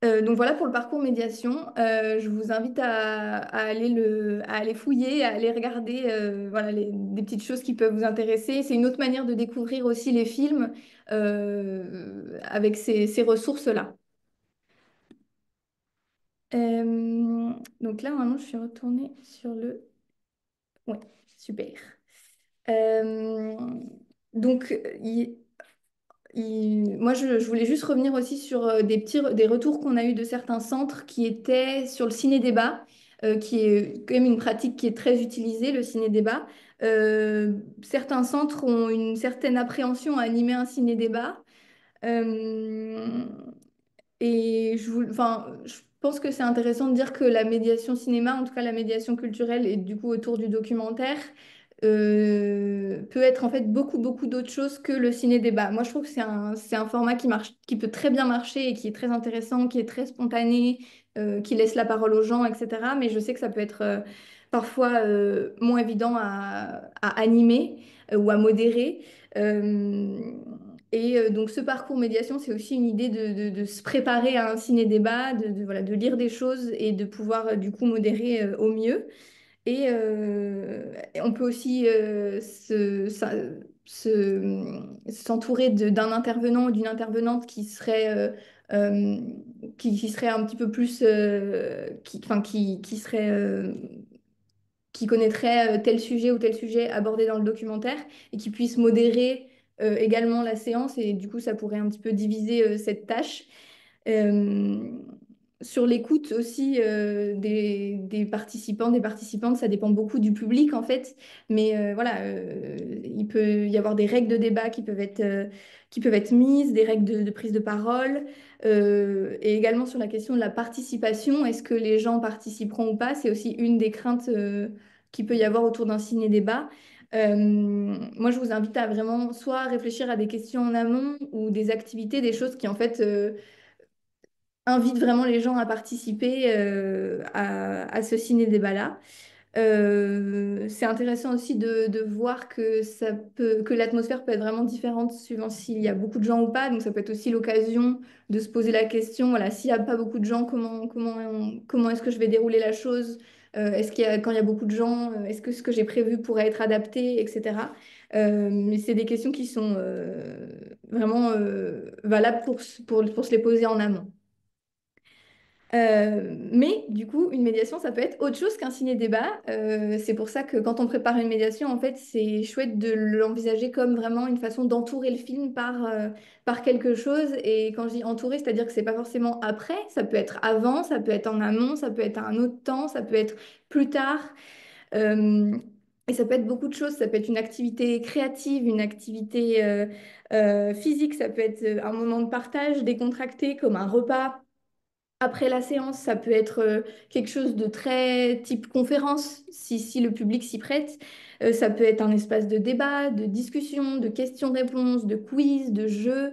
Euh, donc voilà pour le parcours médiation. Je vous invite à aller fouiller, à aller regarder voilà, des petites choses qui peuvent vous intéresser. C'est une autre manière de découvrir aussi les films avec ces ressources-là. Donc là, normalement, je suis retournée sur le... Oui, super. Euh, donc, moi, je voulais juste revenir aussi sur des retours qu'on a eu de certains centres qui étaient sur le ciné-débat, qui est quand même une pratique qui est très utilisée, le ciné-débat. Certains centres ont une certaine appréhension à animer un ciné-débat. Euh, enfin, je pense que c'est intéressant de dire que la médiation cinéma, en tout cas la médiation culturelle et du coup autour du documentaire, peut être en fait beaucoup d'autres choses que le ciné-débat. Moi, je trouve que c'est un format qui marche, qui peut très bien marcher et qui est très intéressant, qui est très spontané, qui laisse la parole aux gens, etc. Mais je sais que ça peut être parfois moins évident à animer ou à modérer. Euh, donc ce parcours médiation, c'est aussi une idée de se préparer à un ciné-débat, voilà, de lire des choses et de pouvoir du coup modérer au mieux. Et on peut aussi s'entourer d'un intervenant ou d'une intervenante euh, qui serait un petit peu plus, enfin, qui serait qui connaîtrait tel sujet ou tel sujet abordé dans le documentaire et qui puisse modérer également la séance. Et du coup, ça pourrait un petit peu diviser cette tâche. Euh, Sur l'écoute aussi des participants, des participantes, ça dépend beaucoup du public en fait. Mais voilà, il peut y avoir des règles de débat qui peuvent être mises, des règles de prise de parole. Et également sur la question de la participation, est-ce que les gens participeront ou pas? C'est aussi une des craintes qu'il peut y avoir autour d'un ciné-débat. Moi, je vous invite à vraiment soit réfléchir à des questions en amont ou des activités, des choses qui en fait invitent vraiment les gens à participer à ce ciné-débat-là. C'est intéressant aussi de voir que l'atmosphère peut être vraiment différente suivant s'il y a beaucoup de gens ou pas. Donc ça peut être aussi l'occasion de se poser la question, voilà, s'il n'y a pas beaucoup de gens, comment est-ce que je vais dérouler la chose? Quand il y a beaucoup de gens, est-ce que ce que j'ai prévu pourrait être adapté, etc. Mais c'est des questions qui sont vraiment valables pour se les poser en amont. Mais du coup, une médiation, ça peut être autre chose qu'un ciné-débat. C'est pour ça que quand on prépare une médiation, en fait, c'est chouette de l'envisager comme vraiment une façon d'entourer le film par quelque chose. Et quand je dis entourer, c'est-à-dire que c'est pas forcément après, ça peut être avant, ça peut être en amont, ça peut être à un autre temps, ça peut être plus tard. Euh, et ça peut être beaucoup de choses. Ça peut être une activité créative, une activité physique, ça peut être un moment de partage décontracté comme un repas. Après la séance, ça peut être quelque chose de très type conférence, si le public s'y prête. Ça peut être un espace de débat, de discussion, de questions-réponses, de quiz, de jeux.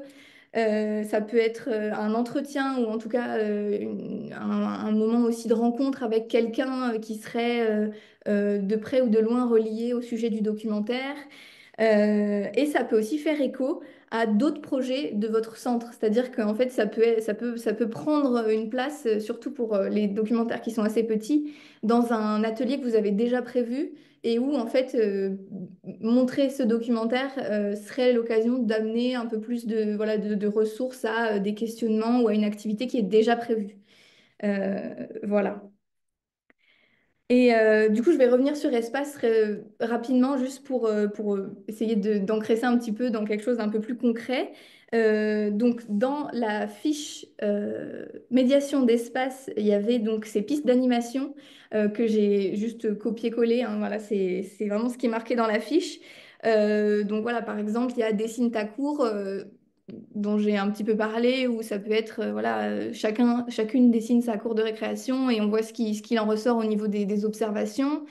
Ça peut être un entretien ou en tout cas un moment aussi de rencontre avec quelqu'un qui serait de près ou de loin relié au sujet du documentaire. Et ça peut aussi faire écho à d'autres projets de votre centre. C'est-à-dire qu'en fait, ça peut prendre une place, surtout pour les documentaires qui sont assez petits, dans un atelier que vous avez déjà prévu et où, en fait, montrer ce documentaire serait l'occasion d'amener un peu plus voilà, de ressources à des questionnements ou à une activité qui est déjà prévue. Voilà. Et du coup, je vais revenir sur espace rapidement, juste pour essayer d'ancrer ça un petit peu dans quelque chose d'un peu plus concret. Donc, dans la fiche médiation d'espace, il y avait donc ces pistes d'animation que j'ai juste copié-collé, hein. Voilà, c'est vraiment ce qui est marqué dans la fiche. Donc voilà, par exemple, il y a Dessine ta cour, dont j'ai un petit peu parlé, où ça peut être, voilà, chacune dessine sa cour de récréation et on voit ce qu'il en ressort au niveau des observations.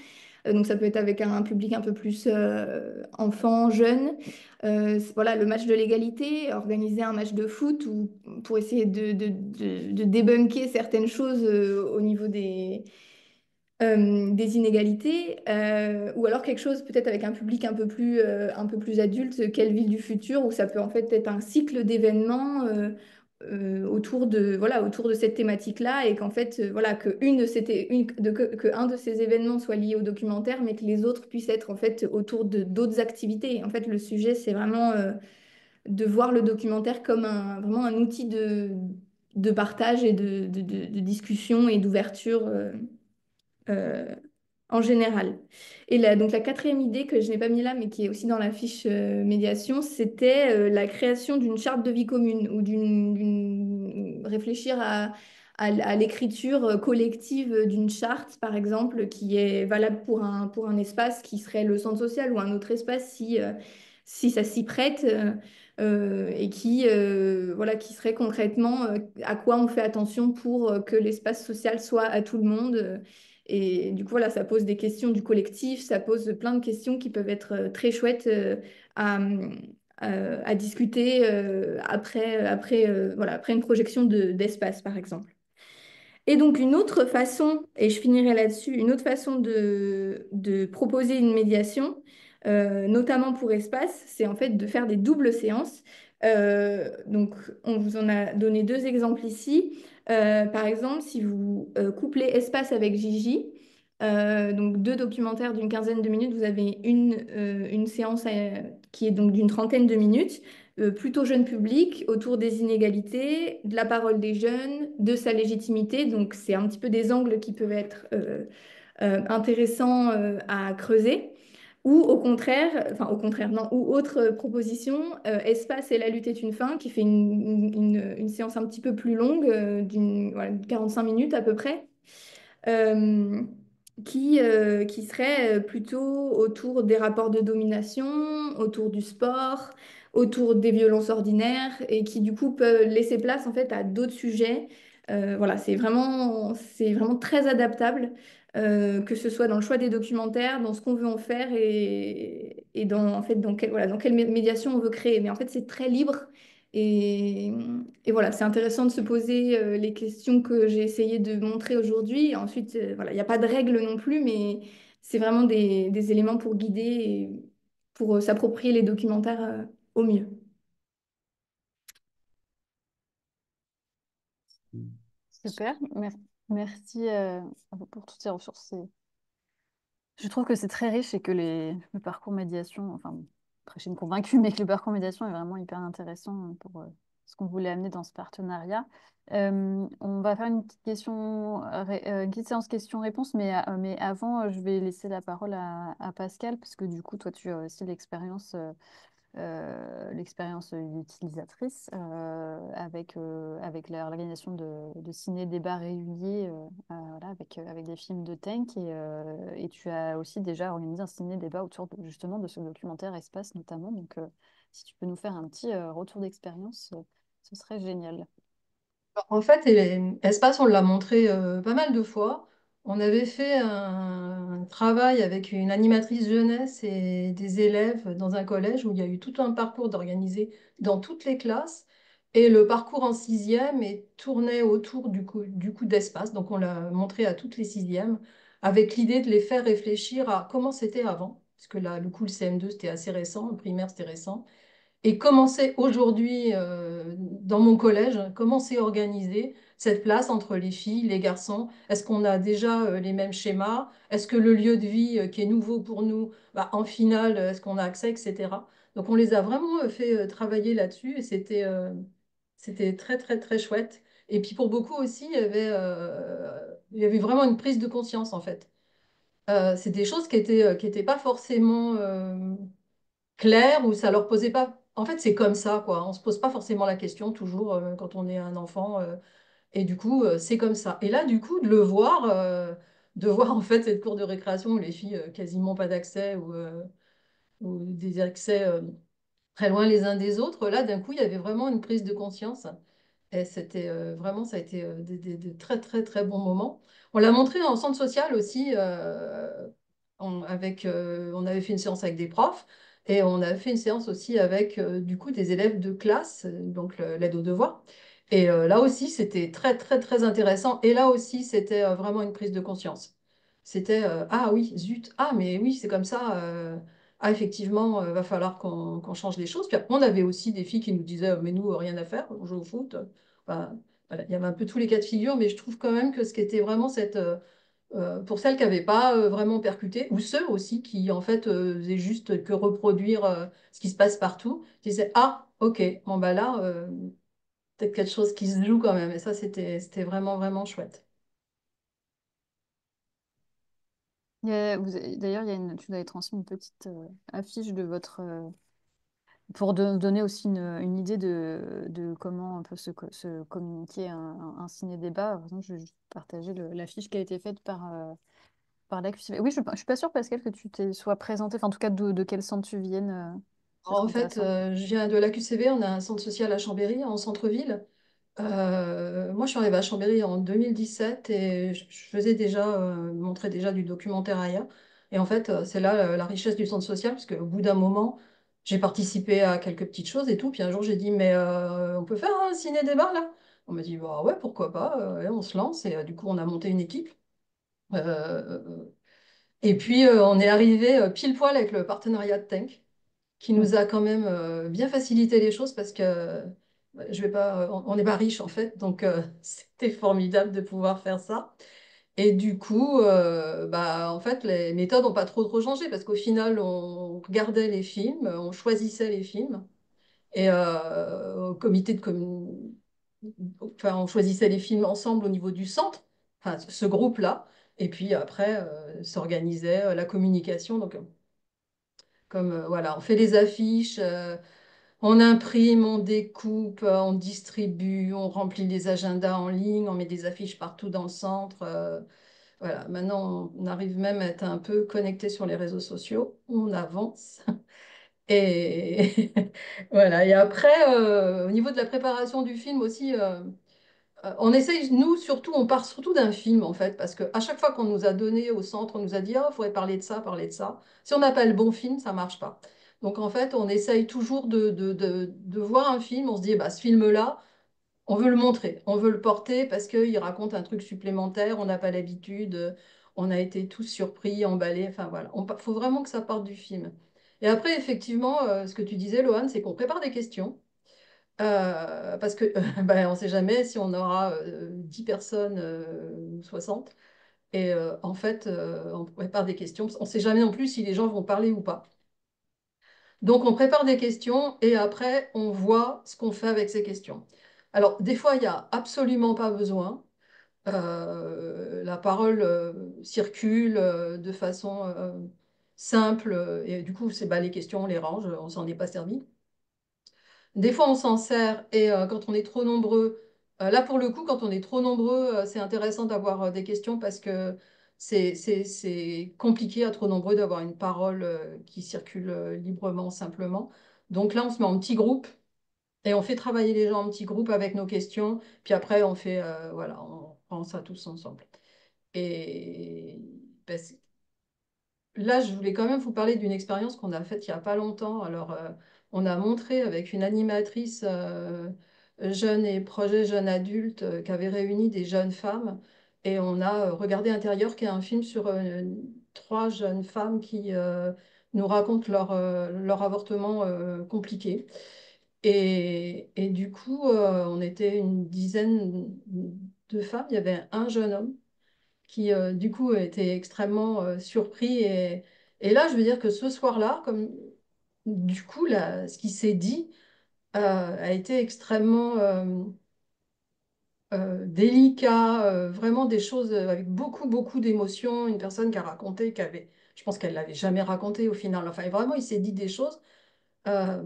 Donc ça peut être avec un public un peu plus enfant, jeune. Voilà, le match de l'égalité, organiser un match de foot pour essayer de débunker certaines choses au niveau des inégalités, ou alors quelque chose peut-être avec un public un peu plus adulte, quelle ville du futur, où ça peut en fait être un cycle d'événements autour de cette thématique-là, et qu'en fait, voilà, que un de ces événements soit lié au documentaire, mais que les autres puissent être en fait autour de d'autres activités. Et en fait, le sujet, c'est vraiment de voir le documentaire comme vraiment un outil de partage et de discussion et d'ouverture. Euh, en général. Et là, donc la quatrième idée que je n'ai pas mis là, mais qui est aussi dans la fiche médiation, c'était la création d'une charte de vie commune ou réfléchir à l'écriture collective d'une charte, par exemple, qui est valable pour un espace qui serait le centre social ou un autre espace si ça s'y prête. Et voilà, qui serait concrètement à quoi on fait attention pour que l'espace social soit à tout le monde. Et du coup, voilà, ça pose des questions du collectif, ça pose plein de questions qui peuvent être très chouettes à, à discuter voilà, après une projection d'espace, par exemple. Et donc, une autre façon, et je finirai là-dessus, une autre façon de proposer une médiation, notamment pour espace, c'est en fait de faire des doubles séances. Donc, on vous en a donné deux exemples ici. Par exemple, si vous couplez espace avec Gigi, donc deux documentaires d'une quinzaine de minutes, vous avez une séance qui est donc d'une trentaine de minutes plutôt jeune public, autour des inégalités, de la parole des jeunes, de sa légitimité. Donc, c'est un petit peu des angles qui peuvent être intéressants à creuser. Ou au contraire, non, ou autre proposition, Espace et la lutte est une fin, qui fait une séance un petit peu plus longue, voilà, 45 minutes à peu près, euh, qui serait plutôt autour des rapports de domination, autour du sport, autour des violences ordinaires, et qui du coup peut laisser place en fait à d'autres sujets. Voilà, c'est vraiment très adaptable, que ce soit dans le choix des documentaires, dans ce qu'on veut en faire et dans, en fait, voilà, dans quelle médiation on veut créer. Mais en fait, c'est très libre. Et, et voilà, c'est intéressant de se poser les questions que j'ai essayé de montrer aujourd'hui. Et ensuite, voilà, il n'y a pas de règles non plus, mais c'est vraiment des éléments pour guider et pour s'approprier les documentaires au mieux. Super, merci à vous pour toutes ces ressources. Je trouve que c'est très riche et que le parcours médiation, enfin, après, je suis une convaincue, mais que le parcours médiation est vraiment hyper intéressant pour ce qu'on voulait amener dans ce partenariat. On va faire une petite une petite séance questions-réponses, mais avant, je vais laisser la parole à Pascal, parce que du coup, toi, tu as aussi l'expérience utilisatrice avec l'organisation de ciné-débats réguliers voilà, avec des films de Tank et tu as aussi déjà organisé un ciné-débat autour justement de ce documentaire Espace notamment. Donc, si tu peux nous faire un petit retour d'expérience, ce serait génial. En fait, Espace, on l'a montré pas mal de fois. On avait fait un travail avec une animatrice jeunesse et des élèves dans un collège où il y a eu tout un parcours d'organiser dans toutes les classes. Et le parcours en sixième tournait autour du coup d'espace. Donc on l'a montré à toutes les sixièmes avec l'idée de les faire réfléchir à comment c'était avant. Parce que là, le coup, le CM2, c'était assez récent, le primaire, c'était récent. Et comment c'est aujourd'hui dans mon collège, comment c'est organisé cette place entre les filles, les garçons? Est-ce qu'on a déjà les mêmes schémas? Est-ce que le lieu de vie qui est nouveau pour nous, bah, en finale, est-ce qu'on a accès, etc. Donc on les a vraiment fait travailler là-dessus et c'était très très très chouette. Et puis pour beaucoup aussi, il y avait vraiment une prise de conscience en fait. c'est des choses qui étaient pas forcément claires ou ça leur posait pas. En fait, c'est comme ça, quoi. On se pose pas forcément la question toujours quand on est un enfant. Et du coup, c'est comme ça. Et là, du coup, de voir en fait cette cour de récréation où les filles quasiment pas d'accès ou des accès très loin les uns des autres, là, d'un coup, il y avait vraiment une prise de conscience. Et c'était vraiment, ça a été des très, très, très bons moments. On l'a montré en centre social aussi. On avait fait une séance avec des profs et on avait fait une séance aussi avec du coup des élèves de classe, donc l'aide aux devoirs. Et là aussi, c'était très, très, très intéressant. Et là aussi, c'était vraiment une prise de conscience. C'était ah oui, zut, ah mais oui, c'est comme ça. Ah, effectivement, va falloir qu'on change les choses. Puis après, on avait aussi des filles qui nous disaient, mais nous, rien à faire, on joue au foot. Enfin, voilà, il y avait un peu tous les cas de figure, mais je trouve quand même que ce qui était vraiment pour celles qui n'avaient pas vraiment percuté, ou ceux aussi qui en fait faisaient juste que reproduire ce qui se passe partout, disaient, ah, ok, bon bah là, peut-être quelque chose qui se joue quand même. Et ça, c'était vraiment, vraiment chouette. D'ailleurs, tu nous avais transmis une petite affiche de votre pour donner aussi une idée de comment on peut se communiquer un ciné-débat. Par exemple, je vais juste partager l'affiche qui a été faite par la QCV. Oui, je suis pas sûre, Pascal, que tu t'es sois présenté, enfin, en tout cas, de quel centre tu viennes. Ce En serait fait, intéressant. je viens de l'AQCV, on a un centre social à Chambéry, en centre-ville. Moi, je suis arrivée à Chambéry en 2017 et je faisais déjà, montrais déjà du documentaire ailleurs. Et en fait, c'est là la richesse du centre social, parce qu'au bout d'un moment, j'ai participé à quelques petites choses et tout. Puis un jour, j'ai dit, mais on peut faire un ciné-débat là? On m'a dit, bah ouais, pourquoi pas? Et on se lance. Et du coup, on a monté une équipe. Euh, et puis, on est arrivé pile poil avec le partenariat de Tank qui Mm. nous a quand même bien facilité les choses parce que je vais pas, on n'est pas riche en fait, donc c'était formidable de pouvoir faire ça. Et du coup, bah, en fait, les méthodes n'ont pas trop changé parce qu'au final, on regardait les films, on choisissait les films et au comité enfin, on choisissait les films ensemble au niveau du centre, enfin, ce groupe-là. Et puis après, s'organisait la communication. Donc, comme voilà, on fait des affiches. On imprime, on découpe, on distribue, on remplit les agendas en ligne, on met des affiches partout dans le centre. Voilà, maintenant on arrive même à être un peu connecté sur les réseaux sociaux. On avance. Et voilà. Et après, au niveau de la préparation du film aussi, on essaye, nous surtout, on part surtout d'un film en fait, parce qu'à chaque fois qu'on nous a donné au centre, on nous a dit, ah, il faudrait parler de ça, parler de ça. Si on n'a pas le bon film, ça marche pas. Donc en fait, on essaye toujours de voir un film, on se dit, bah, ce film-là, on veut le montrer, on veut le porter parce qu'il raconte un truc supplémentaire, on n'a pas l'habitude, on a été tous surpris, emballés, enfin voilà. Il faut vraiment que ça parte du film. Et après, effectivement, ce que tu disais, Lohan, c'est qu'on prépare des questions. Parce que ben, on ne sait jamais si on aura 10 personnes ou 60. Et en fait, on prépare des questions. On ne sait jamais non plus si les gens vont parler ou pas. Donc, on prépare des questions et après, on voit ce qu'on fait avec ces questions. Alors, des fois, il n'y a absolument pas besoin. La parole circule de façon simple et du coup, c'est, bah, les questions, on les range, on s'en est pas servi. Des fois, on s'en sert et quand on est trop nombreux, là pour le coup, quand on est trop nombreux, c'est intéressant d'avoir des questions parce que c'est compliqué à trop nombreux d'avoir une parole qui circule librement, simplement. Donc là, on se met en petit groupe et on fait travailler les gens en petit groupe avec nos questions. Puis après, on fait, voilà, on prend ça tous ensemble. Et ben, là, je voulais quand même vous parler d'une expérience qu'on a faite il n'y a pas longtemps. Alors, on a montré avec une animatrice jeune et projet jeune adulte qui avait réuni des jeunes femmes. Et on a regardé Intérieur, qui est un film sur trois jeunes femmes qui nous racontent leur avortement compliqué. Et du coup, on était une dizaine de femmes. Il y avait un jeune homme qui du coup était extrêmement surpris. Et là, je veux dire que ce soir-là, comme du coup, là, ce qui s'est dit a été extrêmement délicat, vraiment des choses avec beaucoup, beaucoup d'émotions. Une personne qui a raconté, je pense qu'elle l'avait jamais raconté au final. Enfin, vraiment, il s'est dit des choses. Euh,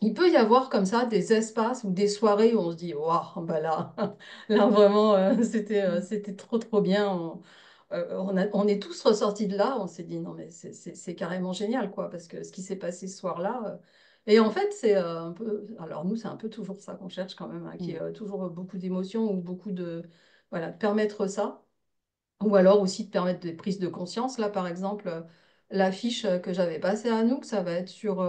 il peut y avoir comme ça des espaces ou des soirées où on se dit, waouh, bah là, là vraiment, c'était trop, trop bien. On est tous ressortis de là, on s'est dit, non, mais c'est carrément génial, quoi, parce que ce qui s'est passé ce soir-là. Et en fait, c'est un peu. Alors, nous, c'est un peu toujours ça qu'on cherche quand même, hein, qui Mm. est toujours beaucoup d'émotions ou beaucoup de. Voilà, de permettre ça. Ou alors aussi de permettre des prises de conscience. Là, par exemple, l'affiche que j'avais passée à nous, ça va être sur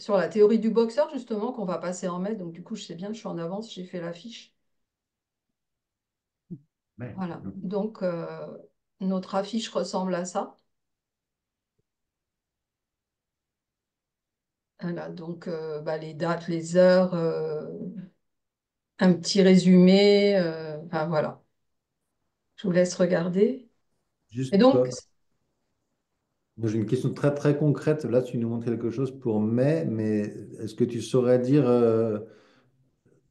la théorie du boxeur, justement, qu'on va passer en mai. Donc, du coup, je sais bien, je suis en avance, j'ai fait l'affiche. Ouais. Voilà. Donc, notre affiche ressemble à ça. Voilà. Donc, bah, les dates, les heures, un petit résumé. Enfin, voilà. Je vous laisse regarder. Et Juste, donc, moi, j'ai une question très très concrète. Là, tu nous montres quelque chose pour mai, mais est-ce que tu saurais dire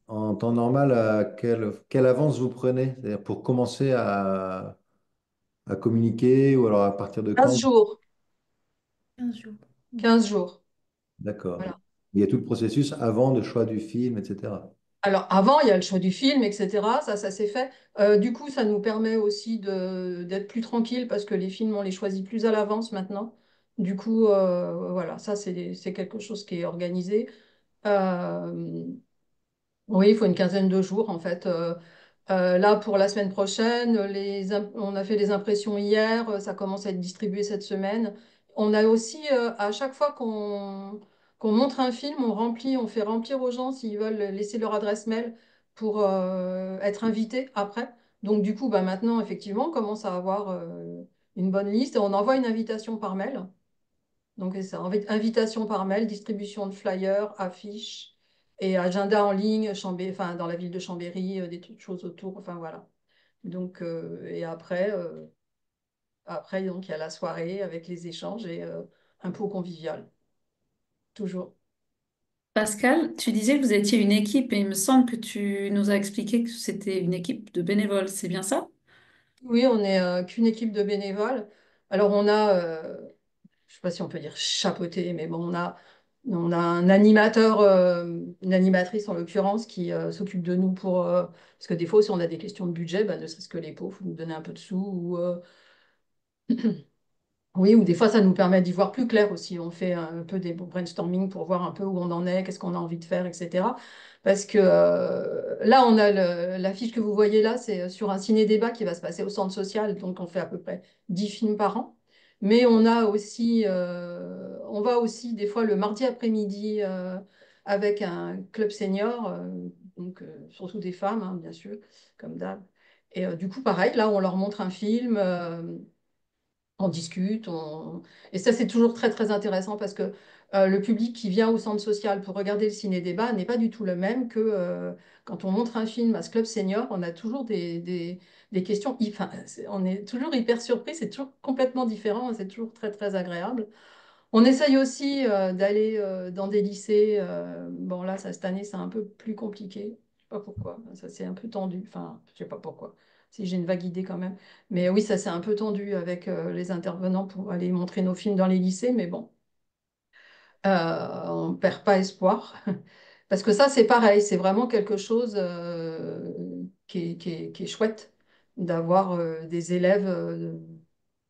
en temps normal à quelle avance vous prenez? C'est-à-dire pour commencer à communiquer ou alors à partir de 15 quand? jours. 15 jours. Ok. 15 jours. D'accord. Voilà. Il y a tout le processus avant le choix du film, etc. Alors, avant, il y a le choix du film, etc. Ça s'est fait. Du coup, ça nous permet aussi d'être plus tranquille parce que les films, on les choisit plus à l'avance maintenant. Du coup, voilà, ça, c'est quelque chose qui est organisé. Euh, oui, il faut une quinzaine de jours, en fait. Là, pour la semaine prochaine, on a fait les impressions hier, ça commence à être distribué cette semaine. On a aussi, à chaque fois qu'on montre un film, on fait remplir aux gens s'ils veulent laisser leur adresse mail pour être invités après. Donc, du coup, bah, maintenant, effectivement, on commence à avoir une bonne liste et on envoie une invitation par mail. Donc, c'est ça, invitation par mail, distribution de flyers, affiches et agenda en ligne, enfin, dans la ville de Chambéry, des trucs, choses autour, enfin voilà. Donc, et après, donc, il y a la soirée avec les échanges et un pot convivial, toujours. Pascal, tu disais que vous étiez une équipe et il me semble que tu nous as expliqué que c'était une équipe de bénévoles, c'est bien ça? Oui, on n'est qu'une équipe de bénévoles. Alors, je ne sais pas si on peut dire chapeauté, mais bon, on a un animateur, une animatrice en l'occurrence, qui s'occupe de nous parce que des fois, si on a des questions de budget, bah, ne serait-ce que les pots, il faut nous donner un peu de sous. Oui, ou des fois, ça nous permet d'y voir plus clair aussi. On fait un peu des brainstorming pour voir un peu où on en est, qu'est-ce qu'on a envie de faire, etc. Parce que là, on a l'affiche que vous voyez là, c'est sur un ciné-débat qui va se passer au centre social. Donc, on fait à peu près 10 films par an. Mais on va aussi des fois le mardi après-midi avec un club senior, donc surtout des femmes, hein, bien sûr, comme d'hab. Et du coup, pareil, là, on leur montre un film. On discute, et ça c'est toujours très très intéressant parce que le public qui vient au centre social pour regarder le ciné-débat n'est pas du tout le même que quand on montre un film à ce club senior, on a toujours des questions, enfin, on est toujours hyper surpris, c'est toujours complètement différent, c'est toujours très très agréable. On essaye aussi d'aller dans des lycées. Bon, là, cette année, c'est un peu plus compliqué. Je sais pas pourquoi. Ça, c'est un peu tendu. Enfin, je sais pas pourquoi. Si j'ai une vague idée quand même. Mais oui, ça, c'est un peu tendu avec les intervenants pour aller montrer nos films dans les lycées. Mais bon, on ne perd pas espoir. Parce que ça, c'est pareil. C'est vraiment quelque chose qui est chouette d'avoir des élèves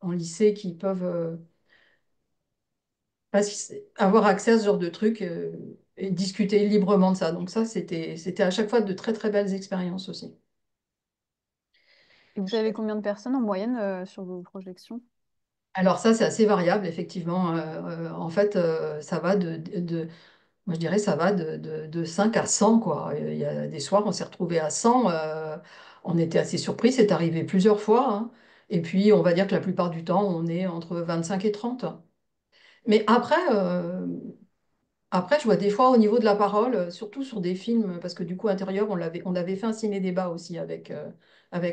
en lycée qui peuvent avoir accès à ce genre de trucs et discuter librement de ça. Donc ça, c'était à chaque fois de très très belles expériences aussi. Et vous avez combien de personnes en moyenne sur vos projections? Alors ça, c'est assez variable, effectivement. En fait, ça va moi je dirais, ça va de 5 à 100, quoi. Il y a des soirs, on s'est retrouvé à 100. On était assez surpris, c'est arrivé plusieurs fois, hein. Et puis, on va dire que la plupart du temps, on est entre 25 et 30. Mais après, je vois des fois au niveau de la parole, surtout sur des films, parce que du coup, intérieur, on avait fait un ciné-débat aussi avec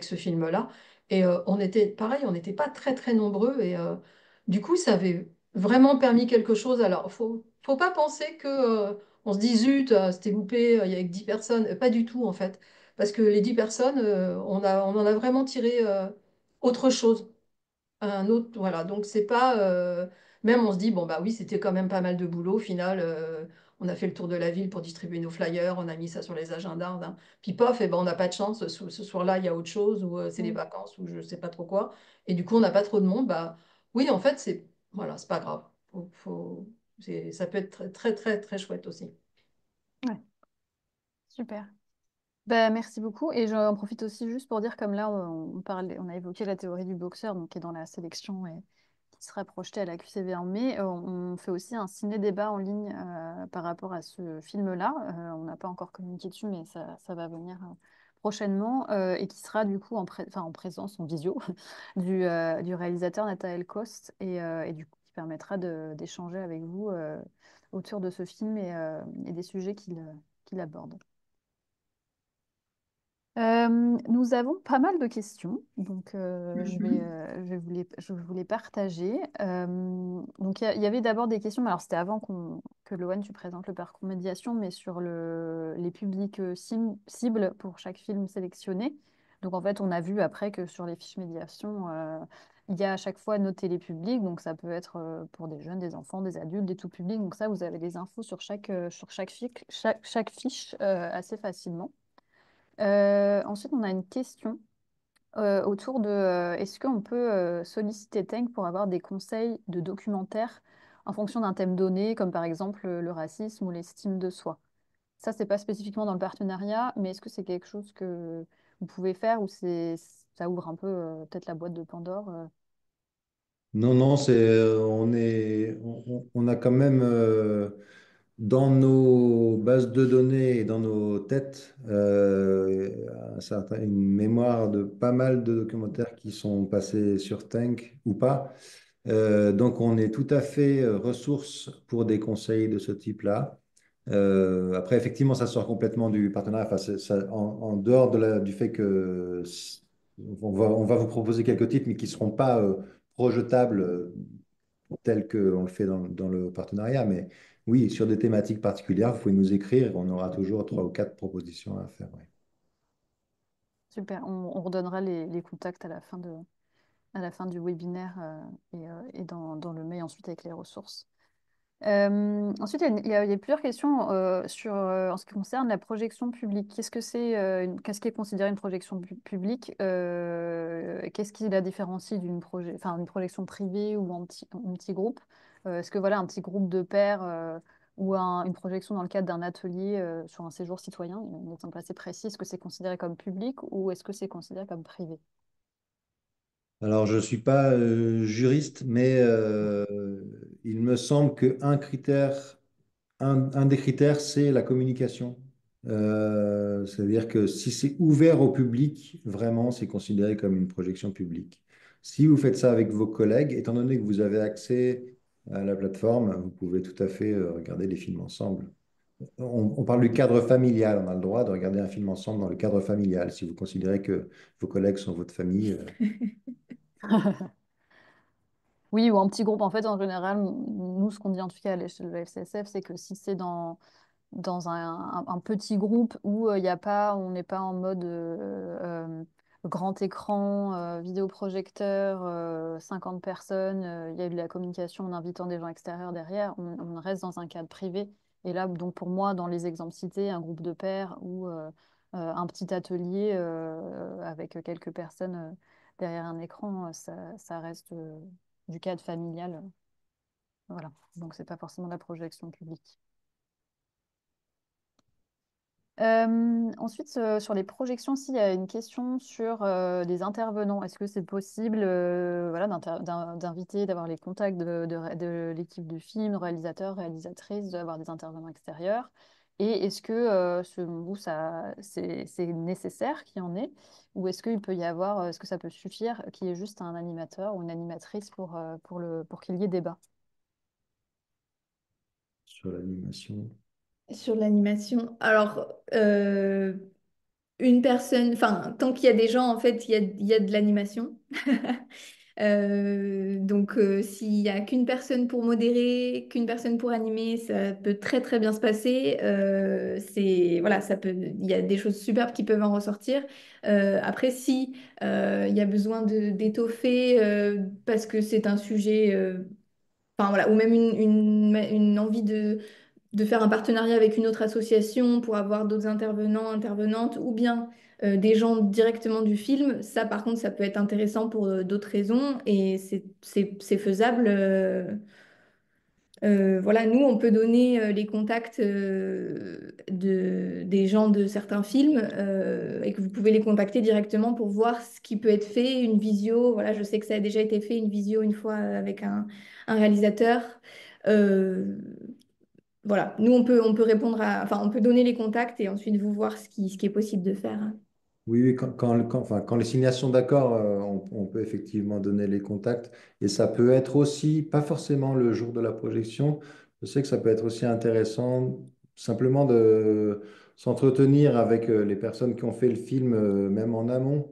ce film-là. Et on était, pareil, on n'était pas très, très nombreux. Et du coup, ça avait vraiment permis quelque chose. Alors, faut pas penser que on se dit, zut, c'était loupé, il y avait que 10 personnes. Pas du tout, en fait. parce que les 10 personnes, on en a vraiment tiré autre chose. Un autre, voilà, donc c'est pas. Même on se dit, bon, bah oui, c'était quand même pas mal de boulot. Au final, on a fait le tour de la ville pour distribuer nos flyers, on a mis ça sur les agendas. Puis pof, et ben, on n'a pas de chance. Ce soir-là, il y a autre chose, ou c'est les Mm. vacances, ou je sais pas trop quoi. Et du coup, on n'a pas trop de monde. Bah oui, en fait, voilà, c'est pas grave. Ça peut être très, très, très, très chouette aussi. Ouais, super. Bah, merci beaucoup. Et j'en profite aussi juste pour dire, comme là, on a évoqué la théorie du boxeur, donc qui est dans la sélection et qui sera projetée à la QCV en mai. On fait aussi un ciné-débat en ligne par rapport à ce film-là. On n'a pas encore communiqué dessus, mais ça va venir prochainement et qui sera du coup en présence, en visio, du réalisateur Nathanaël Coste et du coup qui permettra d'échanger avec vous autour de ce film et des sujets qu'il aborde. Nous avons pas mal de questions, donc Mhm. je vais vous les partager. Donc il y avait d'abord des questions, mais alors c'était avant que Loane tu présentes le parcours médiation, mais sur les publics cibles pour chaque film sélectionné. Donc en fait, on a vu après que sur les fiches médiation, il y a à chaque fois noté les publics, donc ça peut être pour des jeunes, des enfants, des adultes, des tout publics. Donc ça, vous avez les infos sur chaque fiche assez facilement. Ensuite, on a une question autour de est-ce qu'on peut solliciter Tank pour avoir des conseils de documentaires en fonction d'un thème donné, comme par exemple le racisme ou l'estime de soi. Ça, c'est pas spécifiquement dans le partenariat, mais est-ce que c'est quelque chose que vous pouvez faire ou ça ouvre un peu peut-être la boîte de Pandore Non, non, on a quand même dans nos bases de données et dans nos têtes une mémoire de pas mal de documentaires qui sont passés sur Tank ou pas. Donc, on est tout à fait ressource pour des conseils de ce type-là. Après, effectivement, ça sort complètement du partenariat. Enfin, en dehors du fait que on va vous proposer quelques titres, mais qui ne seront pas projetables tels qu'on le fait dans le partenariat. Mais oui, sur des thématiques particulières, vous pouvez nous écrire. On aura toujours trois ou quatre propositions à faire. Ouais. Super, on redonnera les contacts à la fin du webinaire et dans le mail ensuite avec les ressources. Ensuite, il y a plusieurs questions en ce qui concerne la projection publique. Qu'est-ce qui est considéré une projection publique? Qu'est-ce qui la différencie une projection privée ou en petit groupe? Est-ce que voilà, un petit groupe de pairs ou une projection dans le cadre d'un atelier sur un séjour citoyen, un exemple assez précis, est-ce que c'est considéré comme public ou est-ce que c'est considéré comme privé? Alors, je ne suis pas juriste, mais il me semble qu'un critère un des critères, c'est la communication. C'est-à-dire que si c'est ouvert au public, vraiment, c'est considéré comme une projection publique. Si vous faites ça avec vos collègues, étant donné que vous avez accès à la plateforme, vous pouvez tout à fait regarder les films ensemble. On parle du cadre familial, on a le droit de regarder un film ensemble dans le cadre familial. Si vous considérez que vos collègues sont votre famille, Oui, ou un petit groupe. En fait, en général, nous, ce qu'on dit en tout cas à l'échelle de la FCSF, c'est que si c'est dans un petit groupe où il y a pas, on n'est pas en mode grand écran, vidéoprojecteur, 50 personnes, il y a eu de la communication en invitant des gens extérieurs derrière, on reste dans un cadre privé. Et là, donc pour moi, dans les exemples cités, un groupe de pairs ou un petit atelier avec quelques personnes derrière un écran, ça reste du cadre familial. Voilà. Donc c'est pas forcément de la projection publique. Ensuite, sur les projections, s'il y a une question sur des intervenants, est-ce que c'est possible voilà, d'inviter, d'avoir les contacts de l'équipe de film, réalisateurs, réalisatrices, d'avoir des intervenants extérieurs? Et est-ce que, selon vous, c'est nécessaire qu'il y en ait? Ou est-ce qu'il peut y avoir, est-ce que ça peut suffire qu'il y ait juste un animateur ou une animatrice pour qu'il y ait débat? sur l'animation. Sur l'animation. Alors, une personne, enfin, tant qu'il y a des gens, en fait, il y a de l'animation. Donc, s'il n'y a qu'une personne pour modérer, qu'une personne pour animer, ça peut très très bien se passer. Voilà, il y a des choses superbes qui peuvent en ressortir. Après, si il y a besoin d'étoffer parce que c'est un sujet, enfin voilà, ou même une envie de faire un partenariat avec une autre association pour avoir d'autres intervenants, intervenantes, ou bien des gens directement du film. Ça, par contre, ça peut être intéressant pour d'autres raisons et c'est faisable. Voilà, nous, on peut donner les contacts des gens de certains films et que vous pouvez les contacter directement pour voir ce qui peut être fait, une visio. Voilà, je sais que ça a déjà été fait, une visio une fois avec un réalisateur. Euh, voilà, nous on peut répondre enfin on peut donner les contacts et ensuite vous voir ce qui est possible de faire. Oui, oui, enfin, quand les cinéastes sont d'accord, on peut effectivement donner les contacts. Et ça peut être aussi, pas forcément le jour de la projection, je sais que ça peut être aussi intéressant simplement de s'entretenir avec les personnes qui ont fait le film, même en amont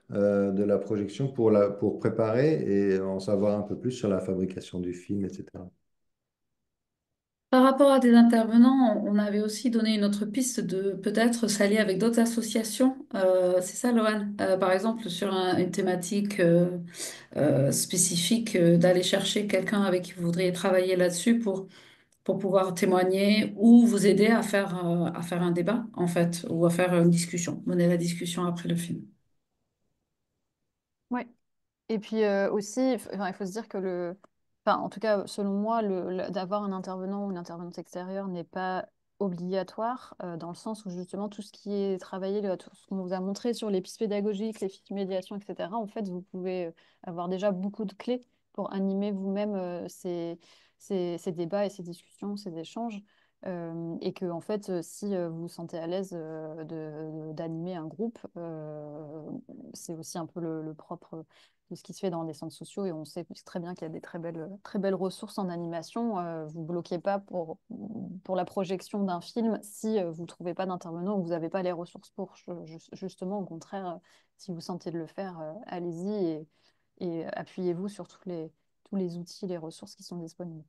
de la projection, pour préparer et en savoir un peu plus sur la fabrication du film, etc. Par rapport à des intervenants, on avait aussi donné une autre piste de peut-être s'allier avec d'autres associations. C'est ça, Laurent? Par exemple, sur une thématique spécifique, d'aller chercher quelqu'un avec qui vous voudriez travailler là-dessus pour pouvoir témoigner ou vous aider à faire un débat, en fait, ou à faire une discussion, mener la discussion après le film. Ouais. Et puis aussi, enfin, il faut se dire que enfin, en tout cas, selon moi, d'avoir un intervenant ou une intervenante extérieure n'est pas obligatoire, dans le sens où justement tout ce qui est travaillé, tout ce qu'on vous a montré sur les pistes pédagogiques, les fiches de médiation, etc., en fait, vous pouvez avoir déjà beaucoup de clés pour animer vous-même ces débats et ces discussions, ces échanges. Et que en fait, si vous vous sentez à l'aise d'animer un groupe, c'est aussi un peu le propre de ce qui se fait dans les centres sociaux et on sait très bien qu'il y a des très belles ressources en animation. Vous ne bloquez pas pour la projection d'un film si vous ne trouvez pas d'intervenant ou vous n'avez pas les ressources pour. Justement, au contraire, si vous sentez de le faire, allez-y et appuyez-vous sur tous les outils, les ressources qui sont disponibles.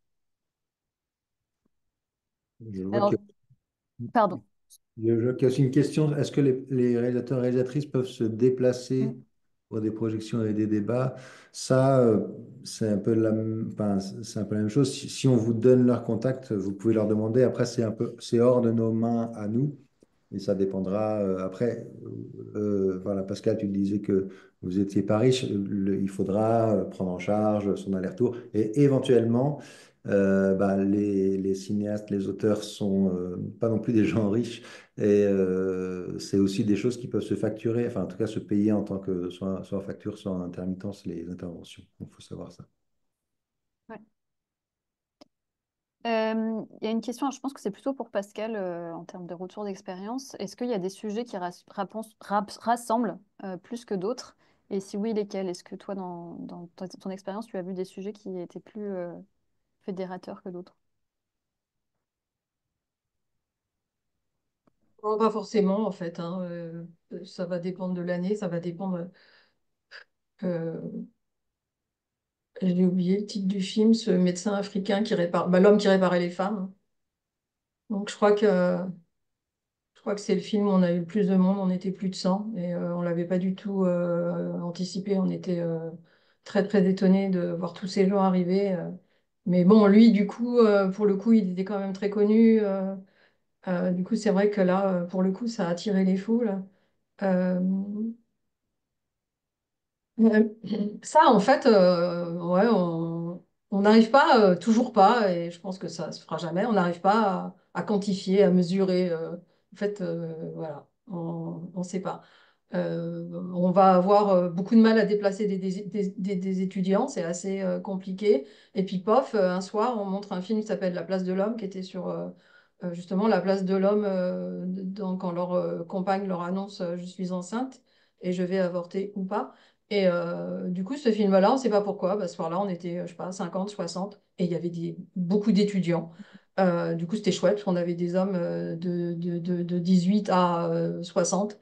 Je vois Alors, pardon. Je vois qu'il y a aussi une question, est-ce que les réalisateurs et réalisatrices peuvent se déplacer pour des projections et des débats? Ça, c'est un peu enfin, c'est un peu la même chose. Si on vous donne leur contact, vous pouvez leur demander. Après, c'est hors de nos mains à nous. Et ça dépendra. Après, voilà, Pascal, tu disais que vous étiez pas riche. Il faudra prendre en charge son aller-retour. Et éventuellement, bah, les cinéastes, les auteurs sont pas non plus des gens riches. Et c'est aussi des choses qui peuvent se facturer, enfin en tout cas se payer en tant que soit en facture, soit en intermittence, les interventions. Il faut savoir ça. Ouais. Il y a une question, je pense que c'est plutôt pour Pascal en termes de retour d'expérience. Est-ce qu'il y a des sujets qui rassemblent plus que d'autres? Et si oui, lesquels? Est-ce que toi, dans ton expérience, tu as vu des sujets qui étaient plus fédérateurs que d'autres? Non, pas forcément, en fait, hein, ça va dépendre de l'année, ça va dépendre. euh, j'ai oublié le titre du film, ce médecin africain qui répare, bah, l'homme qui réparait les femmes. Donc je crois que c'est le film où on a eu le plus de monde, on était plus de 100 et on l'avait pas du tout anticipé. On était très très étonnés de voir tous ces gens arriver. Mais bon, lui, du coup, pour le coup, il était quand même très connu. Du coup, c'est vrai que là, pour le coup, ça a attiré les foules. Euh, Euh, Ça, en fait, ouais, on n'arrive pas, toujours pas, et je pense que ça se fera jamais, on n'arrive pas à quantifier, à mesurer. En fait, voilà, on ne sait pas. On va avoir beaucoup de mal à déplacer des étudiants, c'est assez compliqué. Et puis, pof, un soir, on montre un film qui s'appelle La place de l'homme, qui était sur justement la place de l'homme quand leur compagne leur annonce je suis enceinte et je vais avorter ou pas. Et du coup, ce film-là, on ne sait pas pourquoi, bah, ce soir-là, on était, je sais pas, 50, 60, et il y avait beaucoup d'étudiants. Du coup, c'était chouette, parce qu'on avait des hommes de 18 à 60,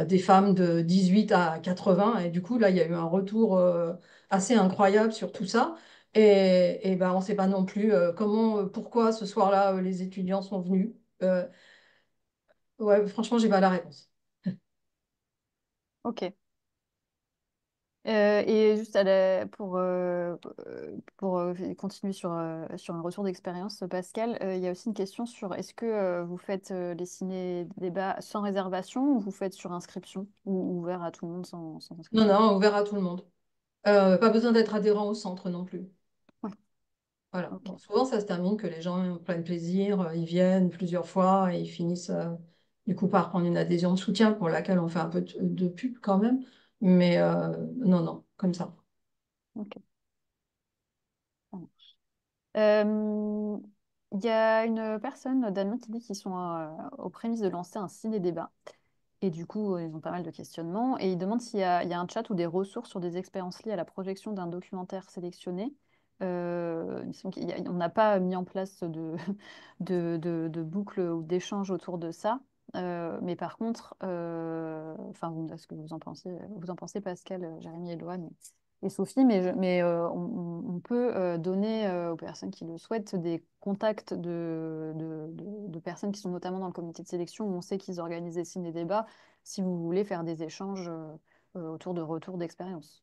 des femmes de 18 à 80, et du coup, là, il y a eu un retour assez incroyable sur tout ça. Et ben, on ne sait pas non plus pourquoi ce soir-là, les étudiants sont venus. Euh, ouais, franchement, j'ai pas la réponse. Ok. Et juste pour continuer sur un retour d'expérience, Pascal, il y a aussi une question sur est-ce que vous faites les ciné-débats sans réservation ou vous faites sur inscription ou ouvert à tout le monde sans Non, inscription? non, ouvert à tout le monde. Pas besoin d'être adhérent au centre non plus. Ouais, Voilà. ok. Bon, souvent, ça se termine que les gens prennent plaisir, ils viennent plusieurs fois et ils finissent du coup par prendre une adhésion de soutien pour laquelle on fait un peu de pub quand même. Mais non, non, comme ça. Ok. Euh, Il y a une personne, Damien, qui dit qu'ils sont aux prémices de lancer un ciné-débat. Et du coup, ils ont pas mal de questionnements. Et ils demandent il y a un chat ou des ressources sur des expériences liées à la projection d'un documentaire sélectionné. Il semble on n'a pas mis en place de boucle ou d'échange autour de ça. Mais par contre, enfin, vous me direz ce que vous en pensez, Pascal, Jérémy, Éloane et Sophie, mais on peut donner aux personnes qui le souhaitent des contacts de personnes qui sont notamment dans le comité de sélection où on sait qu'ils organisent des ciné-débats si vous voulez faire des échanges autour de retours d'expérience.